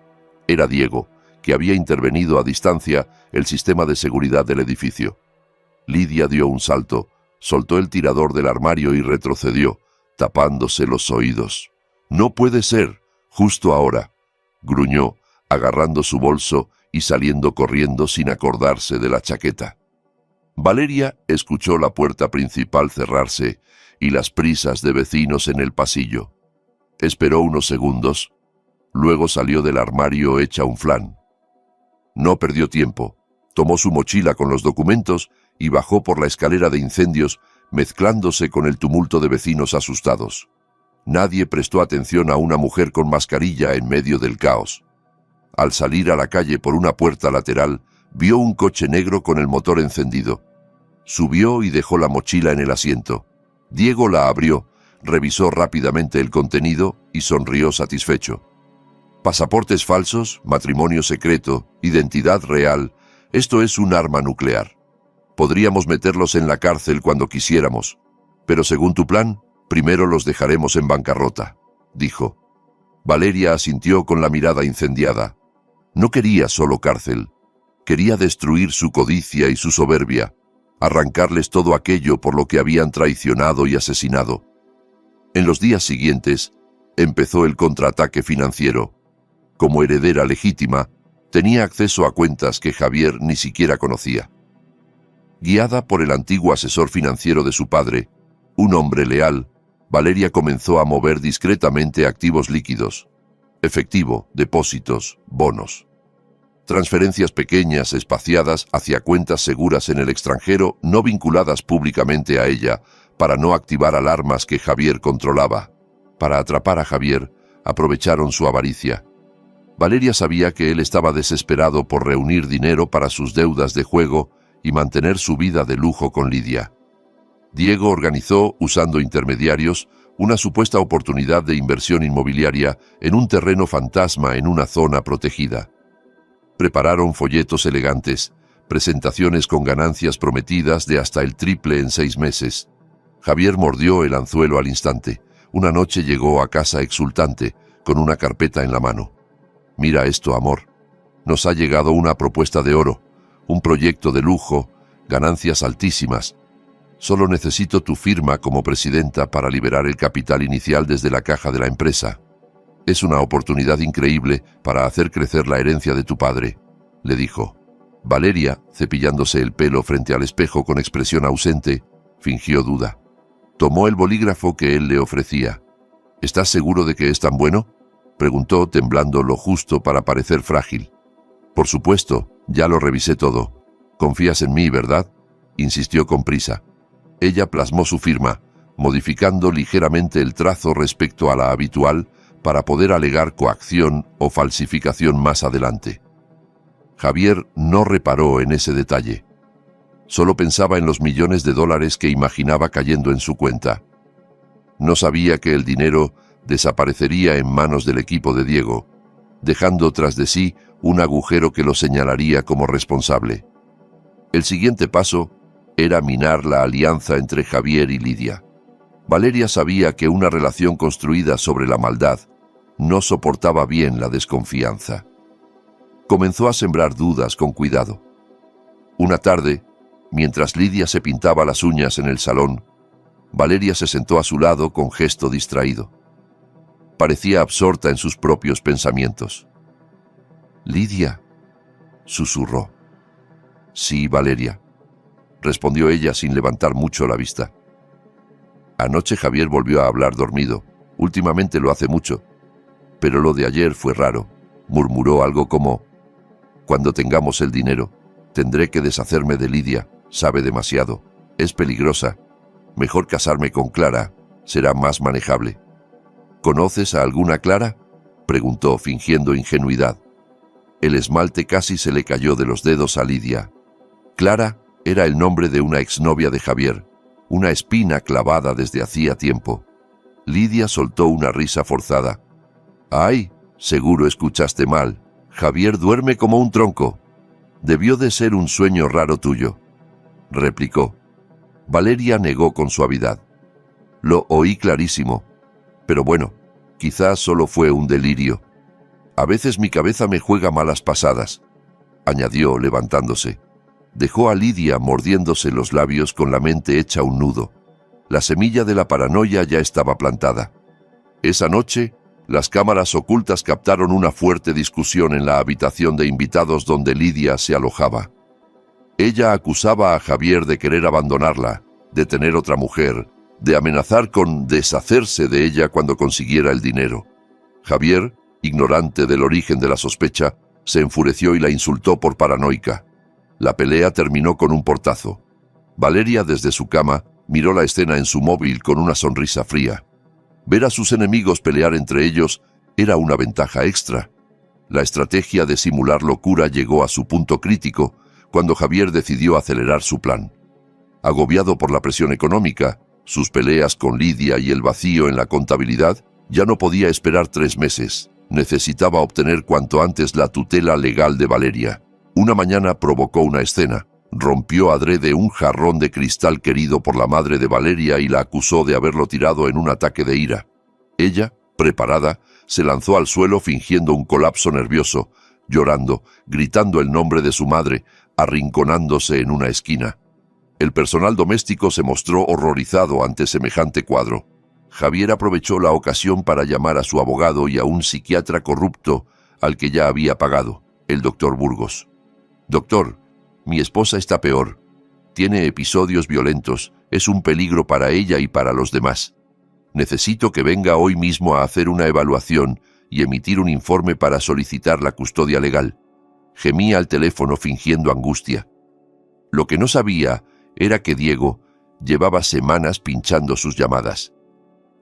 Era Diego, que había intervenido a distancia el sistema de seguridad del edificio. Lidia dio un salto, soltó el tirador del armario y retrocedió, tapándose los oídos. «No puede ser, justo ahora», gruñó, agarrando su bolso y saliendo corriendo sin acordarse de la chaqueta. Valeria escuchó la puerta principal cerrarse y las prisas de vecinos en el pasillo. Esperó unos segundos, luego salió del armario hecha un flan. No perdió tiempo, tomó su mochila con los documentos y bajó por la escalera de incendios, mezclándose con el tumulto de vecinos asustados. Nadie prestó atención a una mujer con mascarilla en medio del caos. Al salir a la calle por una puerta lateral, vio un coche negro con el motor encendido. Subió y dejó la mochila en el asiento. Diego la abrió, revisó rápidamente el contenido y sonrió satisfecho. Pasaportes falsos, matrimonio secreto, identidad real, esto es un arma nuclear. Podríamos meterlos en la cárcel cuando quisiéramos, pero según tu plan, primero los dejaremos en bancarrota, dijo. Valeria asintió con la mirada incendiada. No quería solo cárcel, quería destruir su codicia y su soberbia, arrancarles todo aquello por lo que habían traicionado y asesinado. En los días siguientes, empezó el contraataque financiero. Como heredera legítima, tenía acceso a cuentas que Javier ni siquiera conocía. Guiada por el antiguo asesor financiero de su padre, un hombre leal, Valeria comenzó a mover discretamente activos líquidos, efectivo, depósitos, bonos. Transferencias pequeñas, espaciadas hacia cuentas seguras en el extranjero, no vinculadas públicamente a ella, para no activar alarmas que Javier controlaba. Para atrapar a Javier, aprovecharon su avaricia. Valeria sabía que él estaba desesperado por reunir dinero para sus deudas de juego y mantener su vida de lujo con Lidia. Diego organizó, usando intermediarios, una supuesta oportunidad de inversión inmobiliaria en un terreno fantasma en una zona protegida. Prepararon folletos elegantes, presentaciones con ganancias prometidas de hasta el triple en 6 meses. Javier mordió el anzuelo al instante. Una noche llegó a casa exultante, con una carpeta en la mano. «Mira esto, amor. Nos ha llegado una propuesta de oro, un proyecto de lujo, ganancias altísimas. Solo necesito tu firma como presidenta para liberar el capital inicial desde la caja de la empresa. Es una oportunidad increíble para hacer crecer la herencia de tu padre», le dijo. Valeria, cepillándose el pelo frente al espejo con expresión ausente, fingió duda. Tomó el bolígrafo que él le ofrecía. «¿Estás seguro de que es tan bueno?», preguntó, temblando lo justo para parecer frágil. «Por supuesto, ya lo revisé todo. Confías en mí, ¿verdad?», insistió con prisa. Ella plasmó su firma, modificando ligeramente el trazo respecto a la habitual para poder alegar coacción o falsificación más adelante. Javier no reparó en ese detalle. Solo pensaba en los millones de dólares que imaginaba cayendo en su cuenta. No sabía que el dinero desaparecería en manos del equipo de Diego, dejando tras de sí un agujero que lo señalaría como responsable. El siguiente paso era minar la alianza entre Javier y Lidia. Valeria sabía que una relación construida sobre la maldad no soportaba bien la desconfianza. Comenzó a sembrar dudas con cuidado. Una tarde, mientras Lidia se pintaba las uñas en el salón, Valeria se sentó a su lado con gesto distraído. Parecía absorta en sus propios pensamientos. «Lidia», susurró. «Sí, Valeria», respondió ella sin levantar mucho la vista. Anoche Javier volvió a hablar dormido. Últimamente lo hace mucho. Pero lo de ayer fue raro. Murmuró algo como: «Cuando tengamos el dinero, tendré que deshacerme de Lidia. Sabe demasiado. Es peligrosa. Mejor casarme con Clara. Será más manejable». «¿Conoces a alguna Clara?», preguntó, fingiendo ingenuidad. El esmalte casi se le cayó de los dedos a Lidia. Clara era el nombre de una exnovia de Javier, una espina clavada desde hacía tiempo. Lidia soltó una risa forzada. «Ay, seguro escuchaste mal. Javier duerme como un tronco». Debió de ser un sueño raro tuyo, replicó. Valeria negó con suavidad. Lo oí clarísimo. Pero bueno, quizás solo fue un delirio. A veces mi cabeza me juega malas pasadas, añadió levantándose. Dejó a Lidia mordiéndose los labios con la mente hecha un nudo. La semilla de la paranoia ya estaba plantada. Esa noche, las cámaras ocultas captaron una fuerte discusión en la habitación de invitados donde Lidia se alojaba. Ella acusaba a Javier de querer abandonarla, de tener otra mujer, de amenazar con deshacerse de ella cuando consiguiera el dinero. Javier, ignorante del origen de la sospecha, se enfureció y la insultó por paranoica. La pelea terminó con un portazo. Valeria, desde su cama, miró la escena en su móvil con una sonrisa fría. Ver a sus enemigos pelear entre ellos era una ventaja extra. La estrategia de simular locura llegó a su punto crítico cuando Javier decidió acelerar su plan. Agobiado por la presión económica, sus peleas con Lidia y el vacío en la contabilidad, ya no podía esperar 3 meses. Necesitaba obtener cuanto antes la tutela legal de Valeria. Una mañana provocó una escena. Rompió adrede un jarrón de cristal querido por la madre de Valeria y la acusó de haberlo tirado en un ataque de ira. Ella, preparada, se lanzó al suelo fingiendo un colapso nervioso, llorando, gritando el nombre de su madre, arrinconándose en una esquina. El personal doméstico se mostró horrorizado ante semejante cuadro. Javier aprovechó la ocasión para llamar a su abogado y a un psiquiatra corrupto al que ya había pagado, el doctor Burgos. «Doctor, mi esposa está peor. Tiene episodios violentos. Es un peligro para ella y para los demás. Necesito que venga hoy mismo a hacer una evaluación y emitir un informe para solicitar la custodia legal». Gemía al teléfono fingiendo angustia. Lo que no sabía era que Diego llevaba semanas pinchando sus llamadas.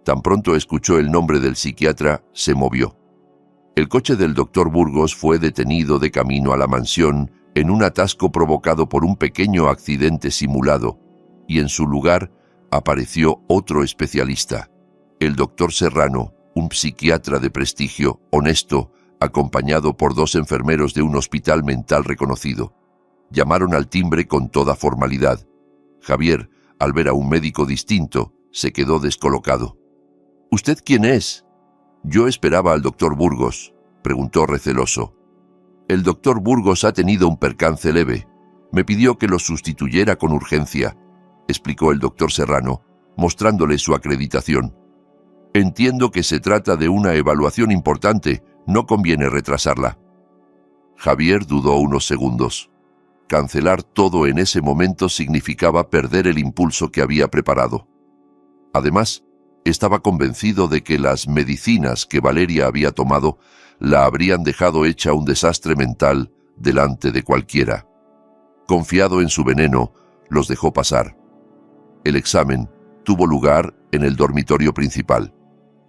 Tan pronto escuchó el nombre del psiquiatra, se movió. El coche del doctor Burgos fue detenido de camino a la mansión en un atasco provocado por un pequeño accidente simulado, y en su lugar apareció otro especialista, el doctor Serrano, un psiquiatra de prestigio, honesto, acompañado por 2 enfermeros de un hospital mental reconocido. Llamaron al timbre con toda formalidad. Javier, al ver a un médico distinto, se quedó descolocado. «¿Usted quién es?» «Yo esperaba al doctor Burgos», preguntó receloso. «El doctor Burgos ha tenido un percance leve. Me pidió que lo sustituyera con urgencia», explicó el doctor Serrano, mostrándole su acreditación. «Entiendo que se trata de una evaluación importante. No conviene retrasarla». Javier dudó unos segundos. Cancelar todo en ese momento significaba perder el impulso que había preparado. Además, estaba convencido de que las medicinas que Valeria había tomado la habrían dejado hecha un desastre mental delante de cualquiera. Confiado en su veneno, los dejó pasar. El examen tuvo lugar en el dormitorio principal.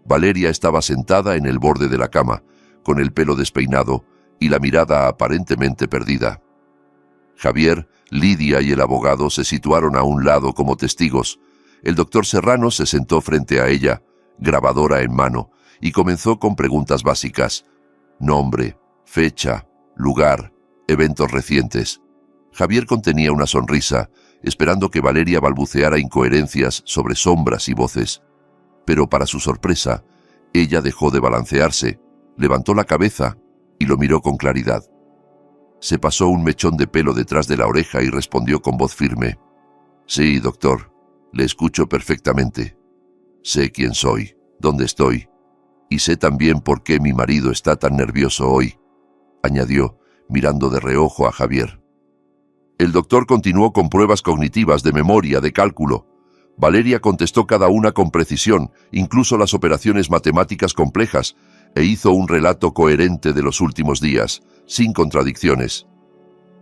Valeria estaba sentada en el borde de la cama, con el pelo despeinado y la mirada aparentemente perdida. Javier, Lidia y el abogado se situaron a un lado como testigos. El doctor Serrano se sentó frente a ella, grabadora en mano, y comenzó con preguntas básicas. Nombre, fecha, lugar, eventos recientes. Javier contenía una sonrisa, esperando que Valeria balbuceara incoherencias sobre sombras y voces. Pero para su sorpresa, ella dejó de balancearse, levantó la cabeza y lo miró con claridad. Se pasó un mechón de pelo detrás de la oreja y respondió con voz firme. «Sí, doctor, le escucho perfectamente. Sé quién soy, dónde estoy, y sé también por qué mi marido está tan nervioso hoy», añadió, mirando de reojo a Javier. El doctor continuó con pruebas cognitivas de memoria, de cálculo. Valeria contestó cada una con precisión, incluso las operaciones matemáticas complejas, e hizo un relato coherente de los últimos días, sin contradicciones.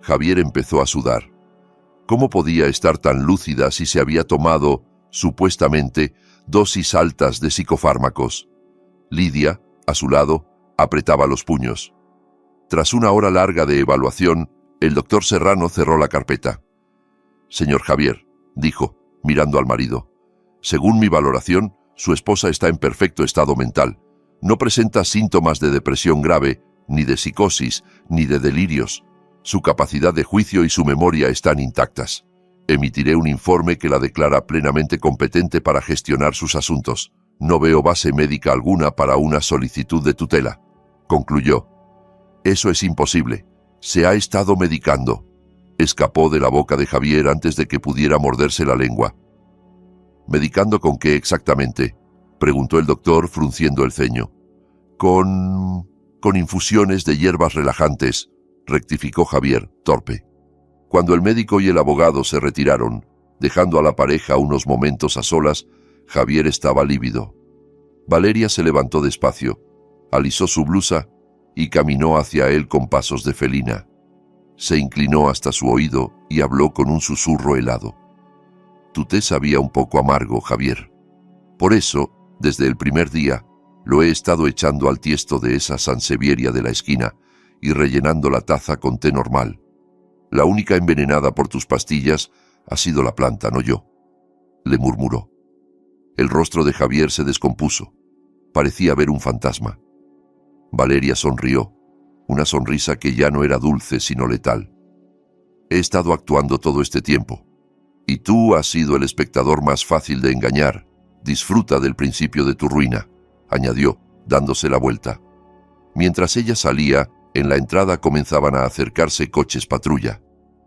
Javier empezó a sudar. ¿Cómo podía estar tan lúcida si se había tomado, supuestamente, dosis altas de psicofármacos? Lidia, a su lado, apretaba los puños. Tras una hora larga de evaluación, el doctor Serrano cerró la carpeta. «Señor Javier», dijo, mirando al marido, «según mi valoración, su esposa está en perfecto estado mental. No presenta síntomas de depresión grave, ni de psicosis, ni de delirios. Su capacidad de juicio y su memoria están intactas. Emitiré un informe que la declara plenamente competente para gestionar sus asuntos. No veo base médica alguna para una solicitud de tutela. Concluyó. Eso es imposible. Se ha estado medicando. Escapó de la boca de Javier antes de que pudiera morderse la lengua. ¿Medicando con qué exactamente?, preguntó el doctor frunciendo el ceño. Con infusiones de hierbas relajantes, rectificó Javier, torpe. Cuando el médico y el abogado se retiraron, dejando a la pareja unos momentos a solas, Javier estaba lívido. Valeria se levantó despacio, alisó su blusa y caminó hacia él con pasos de felina. Se inclinó hasta su oído y habló con un susurro helado. Tu té sabía un poco amargo, Javier. Por eso, desde el primer día, lo he estado echando al tiesto de esa sansevieria de la esquina y rellenando la taza con té normal. La única envenenada por tus pastillas ha sido la planta, no yo, le murmuró. El rostro de Javier se descompuso. Parecía ver un fantasma. Valeria sonrió, una sonrisa que ya no era dulce sino letal. He estado actuando todo este tiempo, y tú has sido el espectador más fácil de engañar. Disfruta del principio de tu ruina, añadió, dándose la vuelta. Mientras ella salía, en la entrada comenzaban a acercarse coches patrulla.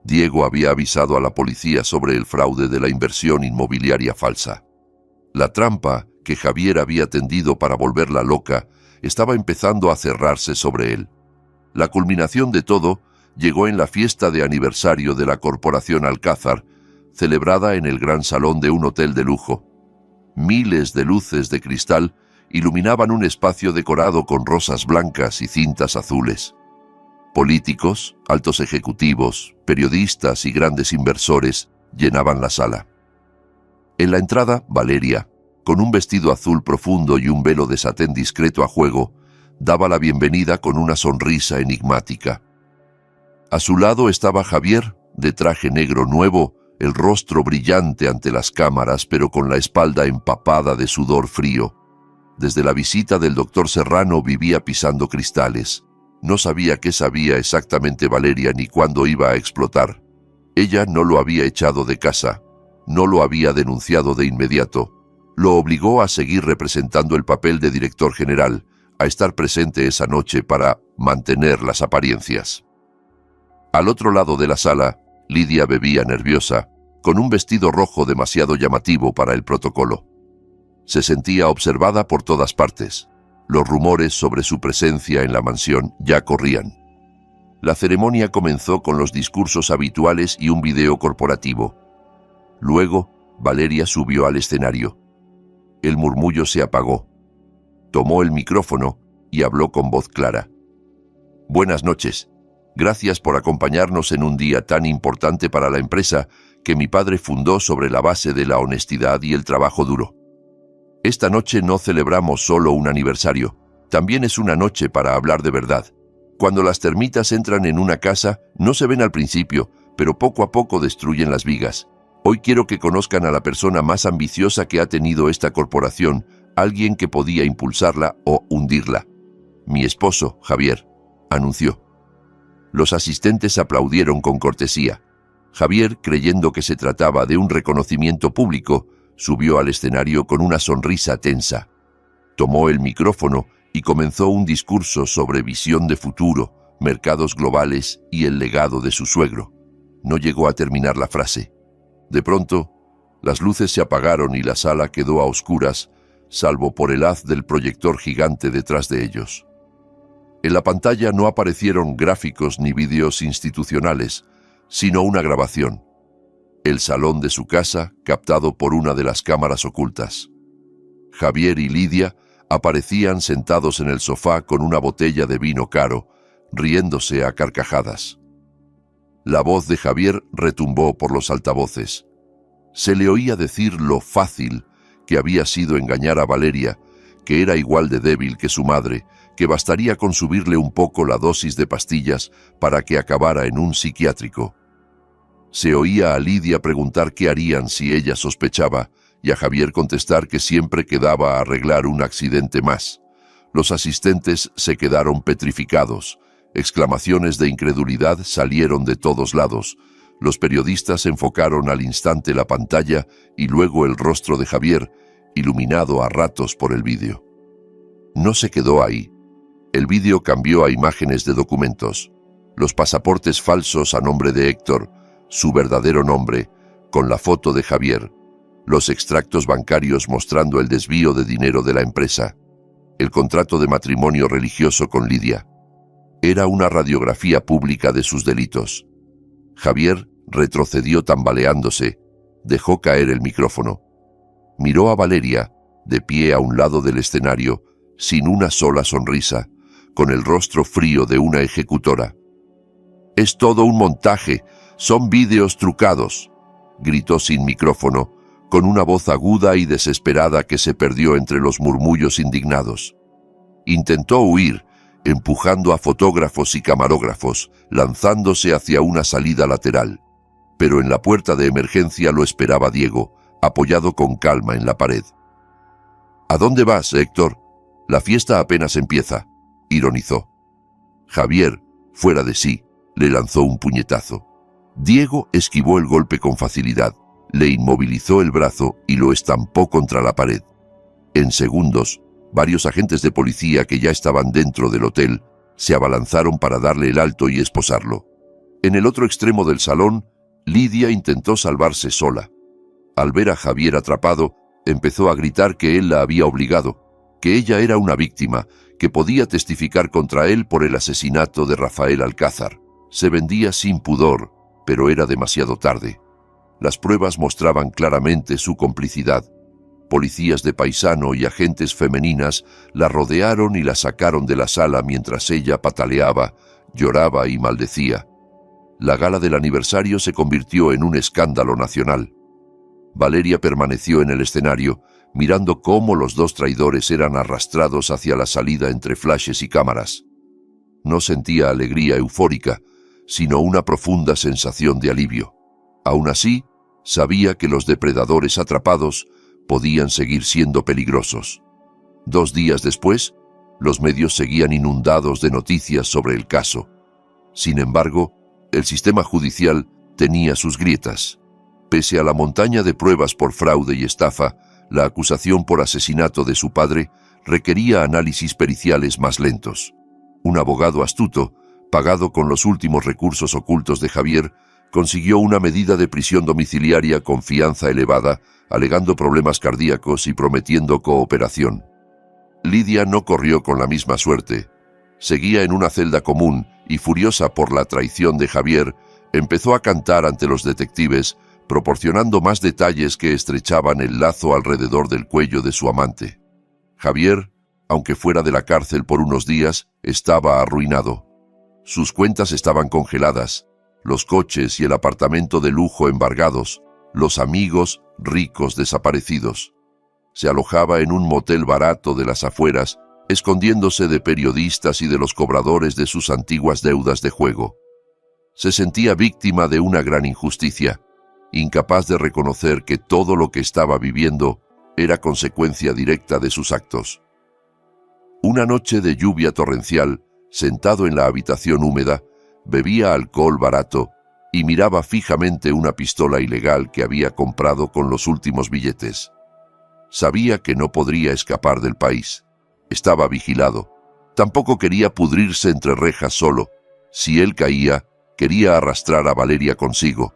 Diego había avisado a la policía sobre el fraude de la inversión inmobiliaria falsa. La trampa que Javier había tendido para volverla loca estaba empezando a cerrarse sobre él. La culminación de todo llegó en la fiesta de aniversario de la Corporación Alcázar, celebrada en el gran salón de un hotel de lujo. Miles de luces de cristal iluminaban un espacio decorado con rosas blancas y cintas azules. Políticos, altos ejecutivos, periodistas y grandes inversores llenaban la sala. En la entrada, Valeria, con un vestido azul profundo y un velo de satén discreto a juego, daba la bienvenida con una sonrisa enigmática. A su lado estaba Javier, de traje negro nuevo, el rostro brillante ante las cámaras, pero con la espalda empapada de sudor frío. Desde la visita del doctor Serrano vivía pisando cristales. No sabía qué sabía exactamente Valeria ni cuándo iba a explotar. Ella no lo había echado de casa, no lo había denunciado de inmediato. Lo obligó a seguir representando el papel de director general, a estar presente esa noche para mantener las apariencias. Al otro lado de la sala, Lidia bebía nerviosa, con un vestido rojo demasiado llamativo para el protocolo. Se sentía observada por todas partes. Los rumores sobre su presencia en la mansión ya corrían. La ceremonia comenzó con los discursos habituales y un video corporativo. Luego, Valeria subió al escenario. El murmullo se apagó. Tomó el micrófono y habló con voz clara. Buenas noches. Gracias por acompañarnos en un día tan importante para la empresa que mi padre fundó sobre la base de la honestidad y el trabajo duro. Esta noche no celebramos solo un aniversario, también es una noche para hablar de verdad. Cuando las termitas entran en una casa, no se ven al principio, pero poco a poco destruyen las vigas. Hoy quiero que conozcan a la persona más ambiciosa que ha tenido esta corporación, alguien que podía impulsarla o hundirla. Mi esposo, Javier, anunció. Los asistentes aplaudieron con cortesía. Javier, creyendo que se trataba de un reconocimiento público, subió al escenario con una sonrisa tensa. Tomó el micrófono y comenzó un discurso sobre visión de futuro, mercados globales y el legado de su suegro. No llegó a terminar la frase. De pronto, las luces se apagaron y la sala quedó a oscuras, salvo por el haz del proyector gigante detrás de ellos. En la pantalla no aparecieron gráficos ni vídeos institucionales, sino una grabación. El salón de su casa, captado por una de las cámaras ocultas. Javier y Lidia aparecían sentados en el sofá con una botella de vino caro, riéndose a carcajadas. La voz de Javier retumbó por los altavoces. Se le oía decir lo fácil que había sido engañar a Valeria, que era igual de débil que su madre, que bastaría con subirle un poco la dosis de pastillas para que acabara en un psiquiátrico. Se oía a Lidia preguntar qué harían si ella sospechaba, y a Javier contestar que siempre quedaba a arreglar un accidente más. Los asistentes se quedaron petrificados. Exclamaciones de incredulidad salieron de todos lados. Los periodistas enfocaron al instante la pantalla y luego el rostro de Javier, iluminado a ratos por el vídeo. No se quedó ahí. El vídeo cambió a imágenes de documentos. Los pasaportes falsos a nombre de Héctor, su verdadero nombre, con la foto de Javier. Los extractos bancarios mostrando el desvío de dinero de la empresa. El contrato de matrimonio religioso con Lidia. Era una radiografía pública de sus delitos. Javier retrocedió tambaleándose, dejó caer el micrófono. Miró a Valeria, de pie a un lado del escenario, sin una sola sonrisa, con el rostro frío de una ejecutora. «Es todo un montaje, son vídeos trucados», gritó sin micrófono, con una voz aguda y desesperada que se perdió entre los murmullos indignados. Intentó huir, empujando a fotógrafos y camarógrafos, lanzándose hacia una salida lateral. Pero en la puerta de emergencia lo esperaba Diego, apoyado con calma en la pared. «¿A dónde vas, Héctor? La fiesta apenas empieza», ironizó. Javier, fuera de sí, le lanzó un puñetazo. Diego esquivó el golpe con facilidad, le inmovilizó el brazo y lo estampó contra la pared. En segundos, varios agentes de policía que ya estaban dentro del hotel se abalanzaron para darle el alto y esposarlo. En el otro extremo del salón, Lidia intentó salvarse sola. Al ver a Javier atrapado, empezó a gritar que él la había obligado, que ella era una víctima, que podía testificar contra él por el asesinato de Rafael Alcázar. Se vendía sin pudor, pero era demasiado tarde. Las pruebas mostraban claramente su complicidad. Policías de paisano y agentes femeninas la rodearon y la sacaron de la sala mientras ella pataleaba, lloraba y maldecía. La gala del aniversario se convirtió en un escándalo nacional. Valeria permaneció en el escenario, mirando cómo los dos traidores eran arrastrados hacia la salida entre flashes y cámaras. No sentía alegría eufórica, sino una profunda sensación de alivio. Aún así, sabía que los depredadores atrapados podían seguir siendo peligrosos. 2 días después, los medios seguían inundados de noticias sobre el caso. Sin embargo, el sistema judicial tenía sus grietas. Pese a la montaña de pruebas por fraude y estafa, la acusación por asesinato de su padre requería análisis periciales más lentos. Un abogado astuto, pagado con los últimos recursos ocultos de Javier, consiguió una medida de prisión domiciliaria con fianza elevada, alegando problemas cardíacos y prometiendo cooperación. Lidia no corrió con la misma suerte. Seguía en una celda común y, furiosa por la traición de Javier, empezó a cantar ante los detectives, proporcionando más detalles que estrechaban el lazo alrededor del cuello de su amante. Javier, aunque fuera de la cárcel por unos días, estaba arruinado. Sus cuentas estaban congeladas, los coches y el apartamento de lujo embargados, los amigos ricos desaparecidos. Se alojaba en un motel barato de las afueras, escondiéndose de periodistas y de los cobradores de sus antiguas deudas de juego. Se sentía víctima de una gran injusticia, incapaz de reconocer que todo lo que estaba viviendo era consecuencia directa de sus actos. Una noche de lluvia torrencial, sentado en la habitación húmeda, bebía alcohol barato y miraba fijamente una pistola ilegal que había comprado con los últimos billetes. Sabía que no podría escapar del país. Estaba vigilado. Tampoco quería pudrirse entre rejas solo. Si él caía, quería arrastrar a Valeria consigo.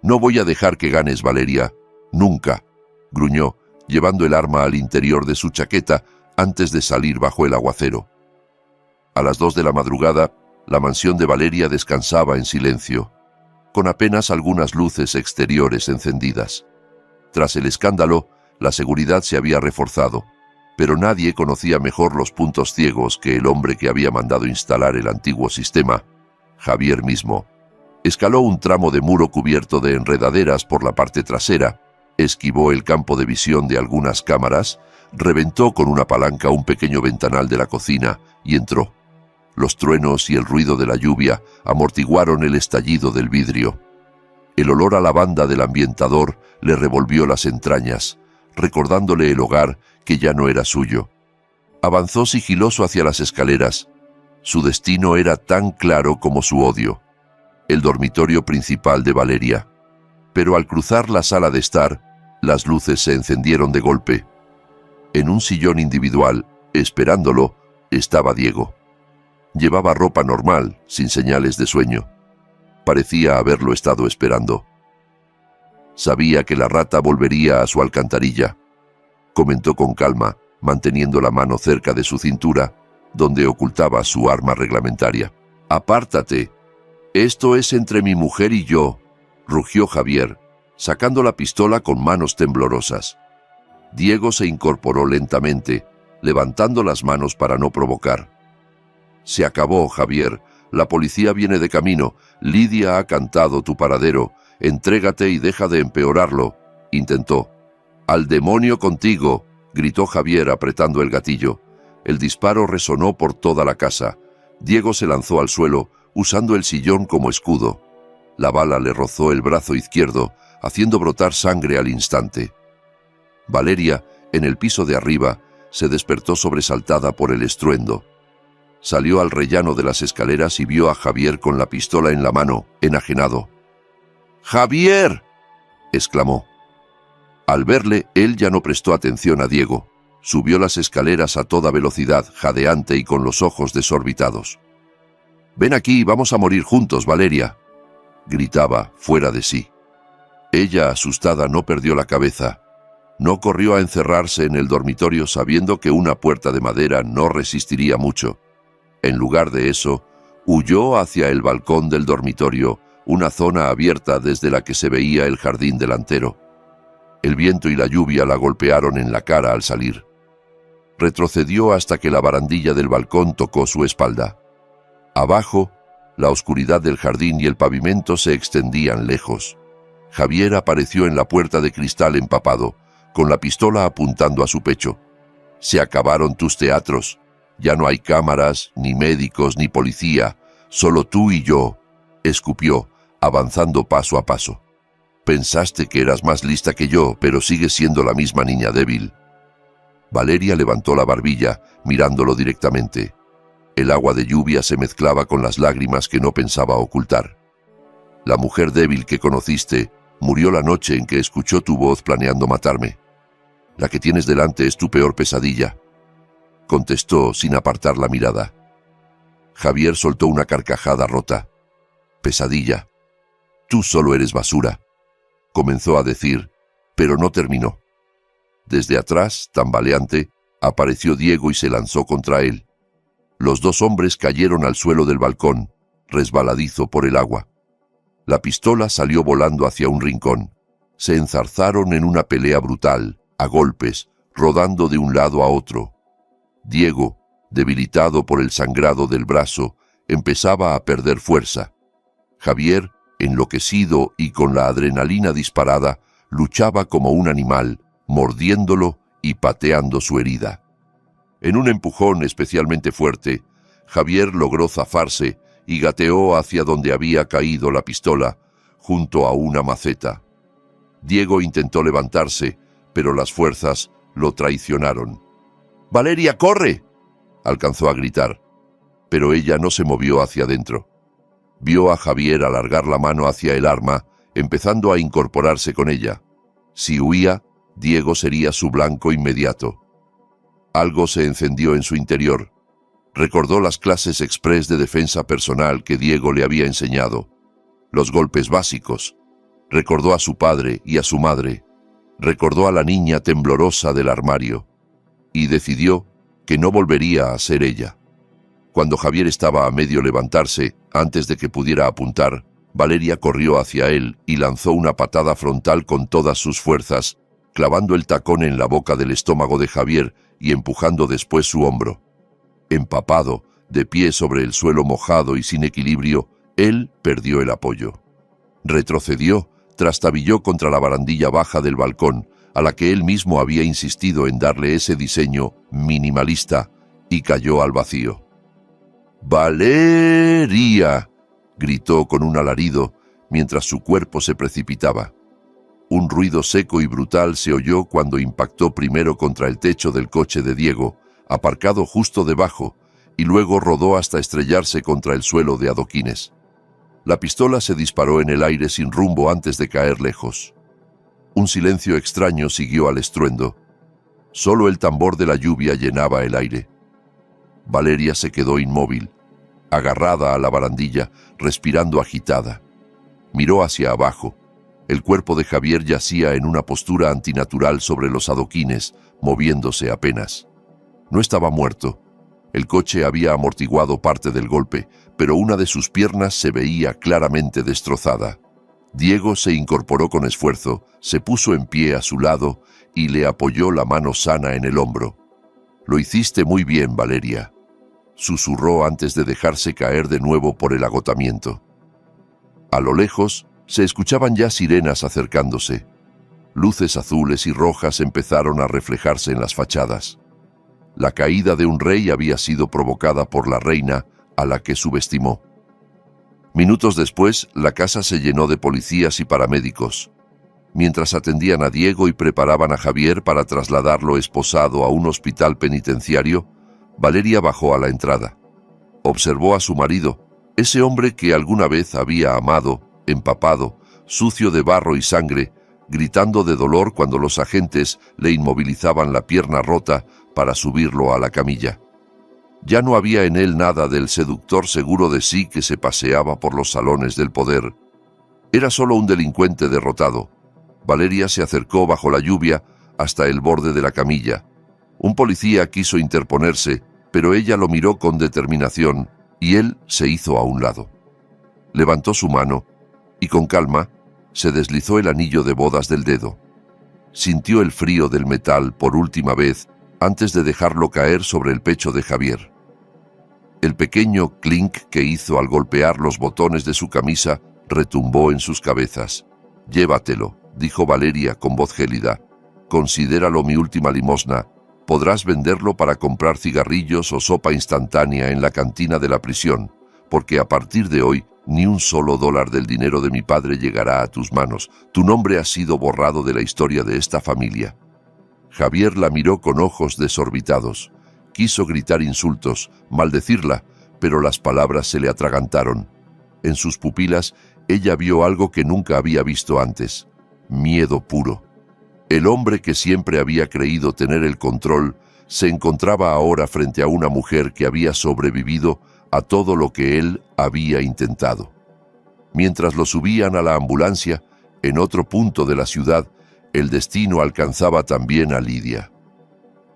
«No voy a dejar que ganes, Valeria. Nunca», gruñó, llevando el arma al interior de su chaqueta antes de salir bajo el aguacero. A las 2 de la madrugada, la mansión de Valeria descansaba en silencio, con apenas algunas luces exteriores encendidas. Tras el escándalo, la seguridad se había reforzado, pero nadie conocía mejor los puntos ciegos que el hombre que había mandado instalar el antiguo sistema, Javier mismo. Escaló un tramo de muro cubierto de enredaderas por la parte trasera, esquivó el campo de visión de algunas cámaras, reventó con una palanca un pequeño ventanal de la cocina y entró. Los truenos y el ruido de la lluvia amortiguaron el estallido del vidrio. El olor a lavanda del ambientador le revolvió las entrañas, recordándole el hogar que ya no era suyo. Avanzó sigiloso hacia las escaleras. Su destino era tan claro como su odio: el dormitorio principal de Valeria. Pero al cruzar la sala de estar, las luces se encendieron de golpe. En un sillón individual, esperándolo, estaba Diego. Llevaba ropa normal, sin señales de sueño. Parecía haberlo estado esperando. Sabía que la rata volvería a su alcantarilla, comentó con calma, manteniendo la mano cerca de su cintura, donde ocultaba su arma reglamentaria. «Apártate. Esto es entre mi mujer y yo», rugió Javier, sacando la pistola con manos temblorosas. Diego se incorporó lentamente, levantando las manos para no provocar. «Se acabó, Javier. La policía viene de camino. Lidia ha cantado tu paradero. Entrégate y deja de empeorarlo», intentó. «Al demonio contigo», gritó Javier apretando el gatillo. El disparo resonó por toda la casa. Diego se lanzó al suelo, usando el sillón como escudo. La bala le rozó el brazo izquierdo, haciendo brotar sangre al instante. Valeria, en el piso de arriba, se despertó sobresaltada por el estruendo. Salió al rellano de las escaleras y vio a Javier con la pistola en la mano, enajenado. «¡Javier!», exclamó. Al verle, él ya no prestó atención a Diego. Subió las escaleras a toda velocidad, jadeante y con los ojos desorbitados. «Ven aquí, vamos a morir juntos, Valeria», gritaba, fuera de sí. Ella, asustada, no perdió la cabeza. No corrió a encerrarse en el dormitorio sabiendo que una puerta de madera no resistiría mucho. En lugar de eso, huyó hacia el balcón del dormitorio, una zona abierta desde la que se veía el jardín delantero. El viento y la lluvia la golpearon en la cara al salir. Retrocedió hasta que la barandilla del balcón tocó su espalda. Abajo, la oscuridad del jardín y el pavimento se extendían lejos. Javier apareció en la puerta de cristal empapado, con la pistola apuntando a su pecho. «Se acabaron tus teatros. Ya no hay cámaras, ni médicos, ni policía. Solo tú y yo», escupió, avanzando paso a paso. «Pensaste que eras más lista que yo, pero sigues siendo la misma niña débil». Valeria levantó la barbilla, mirándolo directamente. El agua de lluvia se mezclaba con las lágrimas que no pensaba ocultar. «La mujer débil que conociste murió la noche en que escuchó tu voz planeando matarme. La que tienes delante es tu peor pesadilla», contestó sin apartar la mirada. Javier soltó una carcajada rota. «Pesadilla. Tú solo eres basura», comenzó a decir, pero no terminó. Desde atrás, tambaleante, apareció Diego y se lanzó contra él. Los dos hombres cayeron al suelo del balcón, resbaladizo por el agua. La pistola salió volando hacia un rincón. Se enzarzaron en una pelea brutal, a golpes, rodando de un lado a otro. Diego, debilitado por el sangrado del brazo, empezaba a perder fuerza. Javier, enloquecido y con la adrenalina disparada, luchaba como un animal, mordiéndolo y pateando su herida. En un empujón especialmente fuerte, Javier logró zafarse y gateó hacia donde había caído la pistola, junto a una maceta. Diego intentó levantarse, pero las fuerzas lo traicionaron. «¡Valeria, corre!», alcanzó a gritar, pero ella no se movió hacia adentro. Vio a Javier alargar la mano hacia el arma, empezando a incorporarse con ella. Si huía, Diego sería su blanco inmediato. Algo se encendió en su interior. Recordó las clases express de defensa personal que Diego le había enseñado. Los golpes básicos. Recordó a su padre y a su madre. Recordó a la niña temblorosa del armario. Y decidió que no volvería a ser ella. Cuando Javier estaba a medio levantarse, antes de que pudiera apuntar, Valeria corrió hacia él y lanzó una patada frontal con todas sus fuerzas, clavando el tacón en la boca del estómago de Javier y empujando después su hombro. Empapado, de pie sobre el suelo mojado y sin equilibrio, él perdió el apoyo. Retrocedió, trastabilló contra la barandilla baja del balcón, a la que él mismo había insistido en darle ese diseño minimalista, y cayó al vacío. «¡Valeria!», gritó con un alarido, mientras su cuerpo se precipitaba. Un ruido seco y brutal se oyó cuando impactó primero contra el techo del coche de Diego, aparcado justo debajo, y luego rodó hasta estrellarse contra el suelo de adoquines. La pistola se disparó en el aire sin rumbo antes de caer lejos. Un silencio extraño siguió al estruendo. Solo el tambor de la lluvia llenaba el aire. Valeria se quedó inmóvil, agarrada a la barandilla, respirando agitada. Miró hacia abajo. El cuerpo de Javier yacía en una postura antinatural sobre los adoquines, moviéndose apenas. No estaba muerto. El coche había amortiguado parte del golpe, pero una de sus piernas se veía claramente destrozada. Diego se incorporó con esfuerzo, se puso en pie a su lado y le apoyó la mano sana en el hombro. «Lo hiciste muy bien, Valeria», susurró antes de dejarse caer de nuevo por el agotamiento. A lo lejos se escuchaban ya sirenas acercándose. Luces azules y rojas empezaron a reflejarse en las fachadas. La caída de un rey había sido provocada por la reina, a la que subestimó. Minutos después, la casa se llenó de policías y paramédicos. Mientras atendían a Diego y preparaban a Javier para trasladarlo esposado a un hospital penitenciario, Valeria bajó a la entrada. Observó a su marido, ese hombre que alguna vez había amado, empapado, sucio de barro y sangre, gritando de dolor cuando los agentes le inmovilizaban la pierna rota para subirlo a la camilla. Ya no había en él nada del seductor seguro de sí que se paseaba por los salones del poder. Era solo un delincuente derrotado. Valeria se acercó bajo la lluvia hasta el borde de la camilla. Un policía quiso interponerse, pero ella lo miró con determinación y él se hizo a un lado. Levantó su mano y con calma se deslizó el anillo de bodas del dedo. Sintió el frío del metal por última vez antes de dejarlo caer sobre el pecho de Javier. El pequeño clink que hizo al golpear los botones de su camisa retumbó en sus cabezas. «Llévatelo», dijo Valeria con voz gélida. «Considéralo mi última limosna. Podrás venderlo para comprar cigarrillos o sopa instantánea en la cantina de la prisión, porque a partir de hoy ni un solo dólar del dinero de mi padre llegará a tus manos. Tu nombre ha sido borrado de la historia de esta familia». Javier la miró con ojos desorbitados. Quiso gritar insultos, maldecirla, pero las palabras se le atragantaron. En sus pupilas ella vio algo que nunca había visto antes: miedo puro. El hombre que siempre había creído tener el control se encontraba ahora frente a una mujer que había sobrevivido a todo lo que él había intentado. Mientras lo subían a la ambulancia, en otro punto de la ciudad, el destino alcanzaba también a Lidia.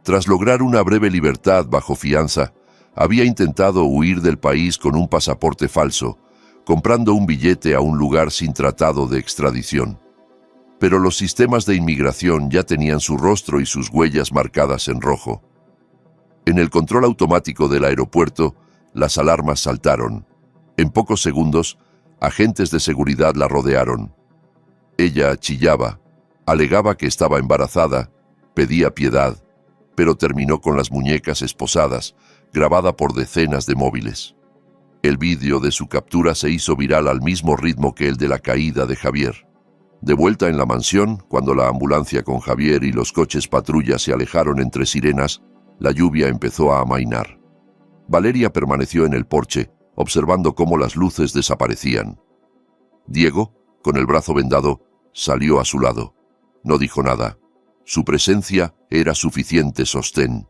Tras lograr una breve libertad bajo fianza, había intentado huir del país con un pasaporte falso, comprando un billete a un lugar sin tratado de extradición. Pero los sistemas de inmigración ya tenían su rostro y sus huellas marcadas en rojo. En el control automático del aeropuerto, las alarmas saltaron. En pocos segundos, agentes de seguridad la rodearon. Ella chillaba, alegaba que estaba embarazada, pedía piedad, pero terminó con las muñecas esposadas, grabada por decenas de móviles. El vídeo de su captura se hizo viral al mismo ritmo que el de la caída de Javier. De vuelta en la mansión, cuando la ambulancia con Javier y los coches patrulla se alejaron entre sirenas, la lluvia empezó a amainar. Valeria permaneció en el porche, observando cómo las luces desaparecían. Diego, con el brazo vendado, salió a su lado. No dijo nada. Su presencia era suficiente sostén.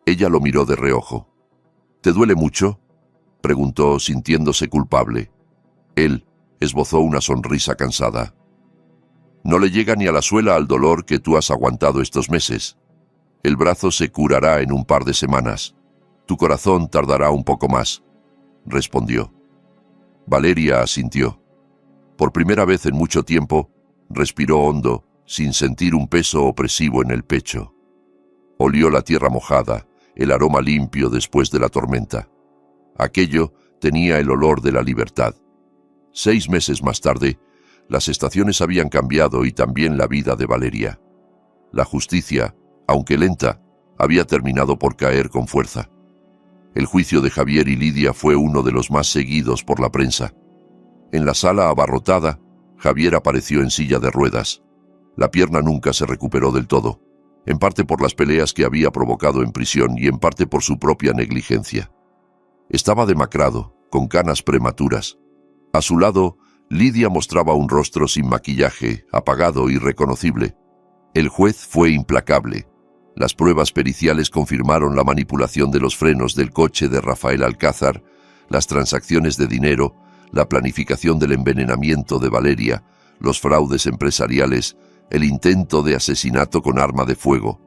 Ella lo miró de reojo. «¿Te duele mucho?», preguntó, sintiéndose culpable. Él esbozó una sonrisa cansada. «No le llega ni a la suela al dolor que tú has aguantado estos meses. El brazo se curará en un par de semanas. Tu corazón tardará un poco más», respondió. Valeria asintió. Por primera vez en mucho tiempo, respiró hondo, sin sentir un peso opresivo en el pecho. Olió la tierra mojada, el aroma limpio después de la tormenta. Aquello tenía el olor de la libertad. 6 meses más tarde, las estaciones habían cambiado y también la vida de Valeria. La justicia, aunque lenta, había terminado por caer con fuerza. El juicio de Javier y Lidia fue uno de los más seguidos por la prensa. En la sala abarrotada, Javier apareció en silla de ruedas. La pierna nunca se recuperó del todo, en parte por las peleas que había provocado en prisión y en parte por su propia negligencia. Estaba demacrado, con canas prematuras. A su lado, Lidia mostraba un rostro sin maquillaje, apagado, irreconocible. El juez fue implacable. Las pruebas periciales confirmaron la manipulación de los frenos del coche de Rafael Alcázar, las transacciones de dinero, la planificación del envenenamiento de Valeria, los fraudes empresariales, el intento de asesinato con arma de fuego.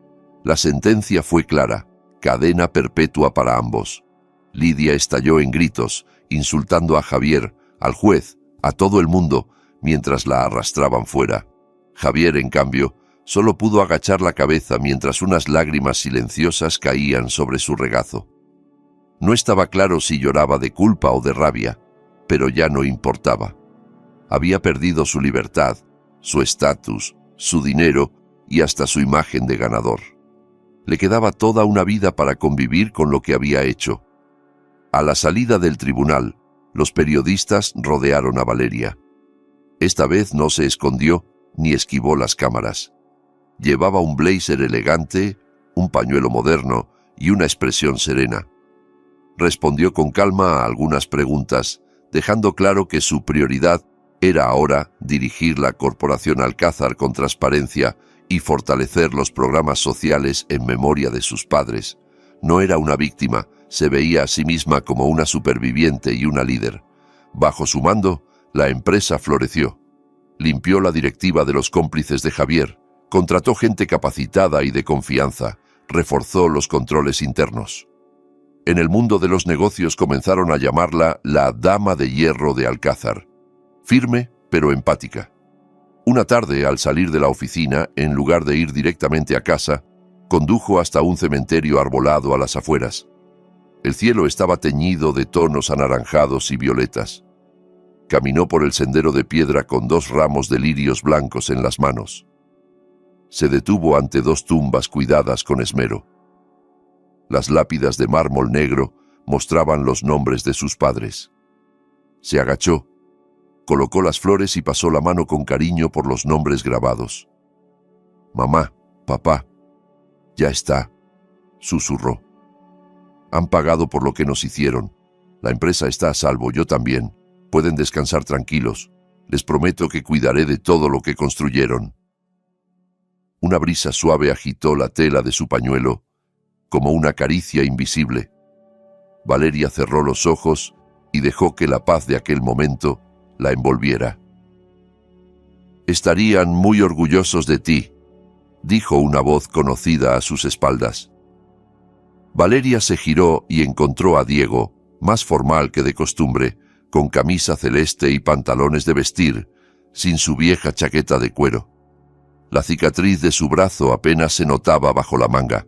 La sentencia fue clara: cadena perpetua para ambos. Lidia estalló en gritos, insultando a Javier, al juez, a todo el mundo, mientras la arrastraban fuera. Javier, en cambio, solo pudo agachar la cabeza mientras unas lágrimas silenciosas caían sobre su regazo. No estaba claro si lloraba de culpa o de rabia, pero ya no importaba. Había perdido su libertad, su estatus, su dinero y hasta su imagen de ganador. Le quedaba toda una vida para convivir con lo que había hecho. A la salida del tribunal, los periodistas rodearon a Valeria. Esta vez no se escondió ni esquivó las cámaras. Llevaba un blazer elegante, un pañuelo moderno y una expresión serena. Respondió con calma a algunas preguntas, dejando claro que su prioridad era ahora dirigir la Corporación Alcázar con transparencia y fortalecer los programas sociales en memoria de sus padres. No era una víctima, se veía a sí misma como una superviviente y una líder. Bajo su mando, la empresa floreció. Limpió la directiva de los cómplices de Javier, contrató gente capacitada y de confianza, reforzó los controles internos. En el mundo de los negocios comenzaron a llamarla la Dama de Hierro de Alcázar. Firme, pero empática. Una tarde, al salir de la oficina, en lugar de ir directamente a casa, condujo hasta un cementerio arbolado a las afueras. El cielo estaba teñido de tonos anaranjados y violetas. Caminó por el sendero de piedra con 2 ramos de lirios blancos en las manos. Se detuvo ante 2 tumbas cuidadas con esmero. Las lápidas de mármol negro mostraban los nombres de sus padres. Se agachó, colocó las flores y pasó la mano con cariño por los nombres grabados. «Mamá, papá, ya está», susurró. «Han pagado por lo que nos hicieron. La empresa está a salvo, yo también. Pueden descansar tranquilos. Les prometo que cuidaré de todo lo que construyeron». Una brisa suave agitó la tela de su pañuelo, como una caricia invisible. Valeria cerró los ojos y dejó que la paz de aquel momento la envolviera. «Estarían muy orgullosos de ti», dijo una voz conocida a sus espaldas. Valeria se giró y encontró a Diego, más formal que de costumbre, con camisa celeste y pantalones de vestir, sin su vieja chaqueta de cuero. La cicatriz de su brazo apenas se notaba bajo la manga.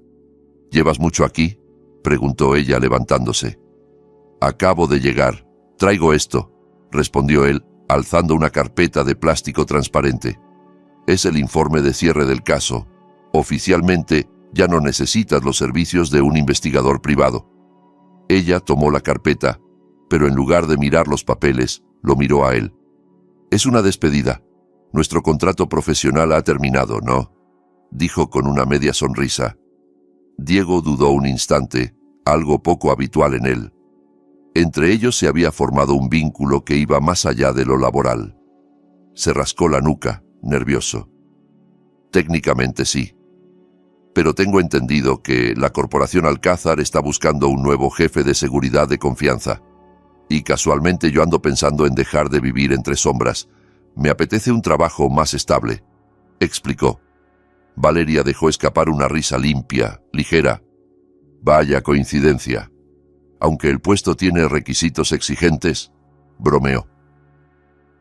«¿Llevas mucho aquí?», preguntó ella levantándose. «Acabo de llegar. Traigo esto», respondió él, alzando una carpeta de plástico transparente. «Es el informe de cierre del caso. Oficialmente, ya no necesitas los servicios de un investigador privado». Ella tomó la carpeta, pero en lugar de mirar los papeles, lo miró a él. «Es una despedida. Nuestro contrato profesional ha terminado, ¿no?», dijo con una media sonrisa. Diego dudó un instante, algo poco habitual en él. Entre ellos se había formado un vínculo que iba más allá de lo laboral. Se rascó la nuca, nervioso. «Técnicamente sí. Pero tengo entendido que la Corporación Alcázar está buscando un nuevo jefe de seguridad de confianza. Y casualmente yo ando pensando en dejar de vivir entre sombras. Me apetece un trabajo más estable», explicó. Valeria dejó escapar una risa limpia, ligera. «Vaya coincidencia. Aunque el puesto tiene requisitos exigentes», bromeó.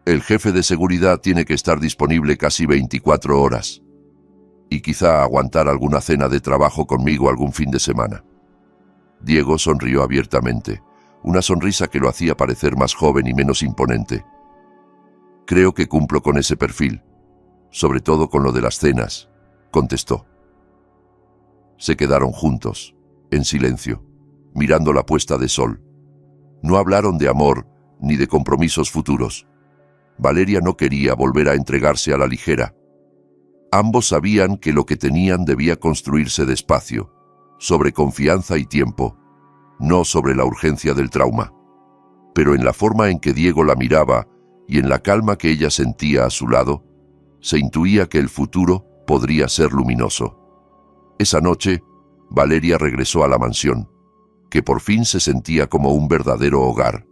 «El jefe de seguridad tiene que estar disponible casi 24 horas. Y quizá aguantar alguna cena de trabajo conmigo algún fin de semana». Diego sonrió abiertamente, una sonrisa que lo hacía parecer más joven y menos imponente. «Creo que cumplo con ese perfil, sobre todo con lo de las cenas», contestó. Se quedaron juntos, en silencio, mirando la puesta de sol. No hablaron de amor ni de compromisos futuros. Valeria no quería volver a entregarse a la ligera. Ambos sabían que lo que tenían debía construirse despacio, sobre confianza y tiempo. no sobre la urgencia del trauma. Pero en la forma en que Diego la miraba y en la calma que ella sentía a su lado, se intuía que el futuro podría ser luminoso. Esa noche, Valeria regresó a la mansión, que por fin se sentía como un verdadero hogar.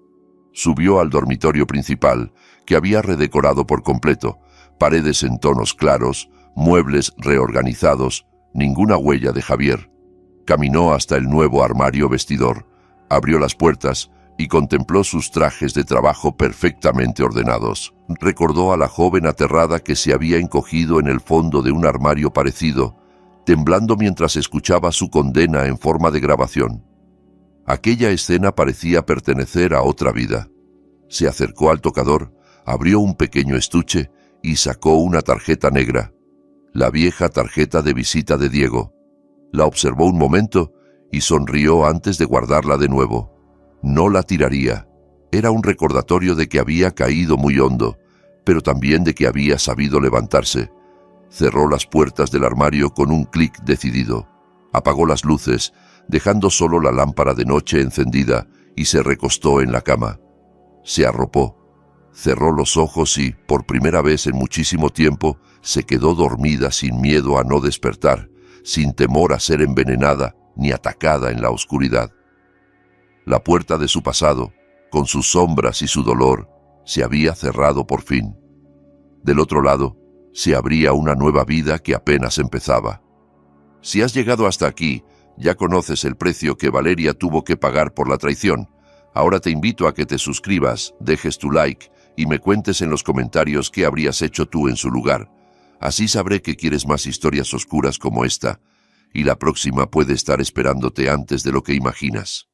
Subió al dormitorio principal, que había redecorado por completo, paredes en tonos claros, muebles reorganizados, ninguna huella de Javier. Caminó hasta el nuevo armario vestidor, abrió las puertas y contempló sus trajes de trabajo perfectamente ordenados. Recordó a la joven aterrada que se había encogido en el fondo de un armario parecido, temblando mientras escuchaba su condena en forma de grabación. Aquella escena parecía pertenecer a otra vida. Se acercó al tocador, abrió un pequeño estuche y sacó una tarjeta negra, la vieja tarjeta de visita de Diego. La observó un momento y sonrió antes de guardarla de nuevo. No la tiraría. Era un recordatorio de que había caído muy hondo, pero también de que había sabido levantarse. Cerró las puertas del armario con un clic decidido. Apagó las luces, dejando solo la lámpara de noche encendida, y se recostó en la cama. Se arropó, cerró los ojos y, por primera vez en muchísimo tiempo, se quedó dormida sin miedo a no despertar, sin temor a ser envenenada ni atacada en la oscuridad. La puerta de su pasado, con sus sombras y su dolor, se había cerrado por fin. Del otro lado, se abría una nueva vida que apenas empezaba. Si has llegado hasta aquí, ya conoces el precio que Valeria tuvo que pagar por la traición. Ahora te invito a que te suscribas, dejes tu like y me cuentes en los comentarios qué habrías hecho tú en su lugar. Así sabré que quieres más historias oscuras como esta, y la próxima puede estar esperándote antes de lo que imaginas.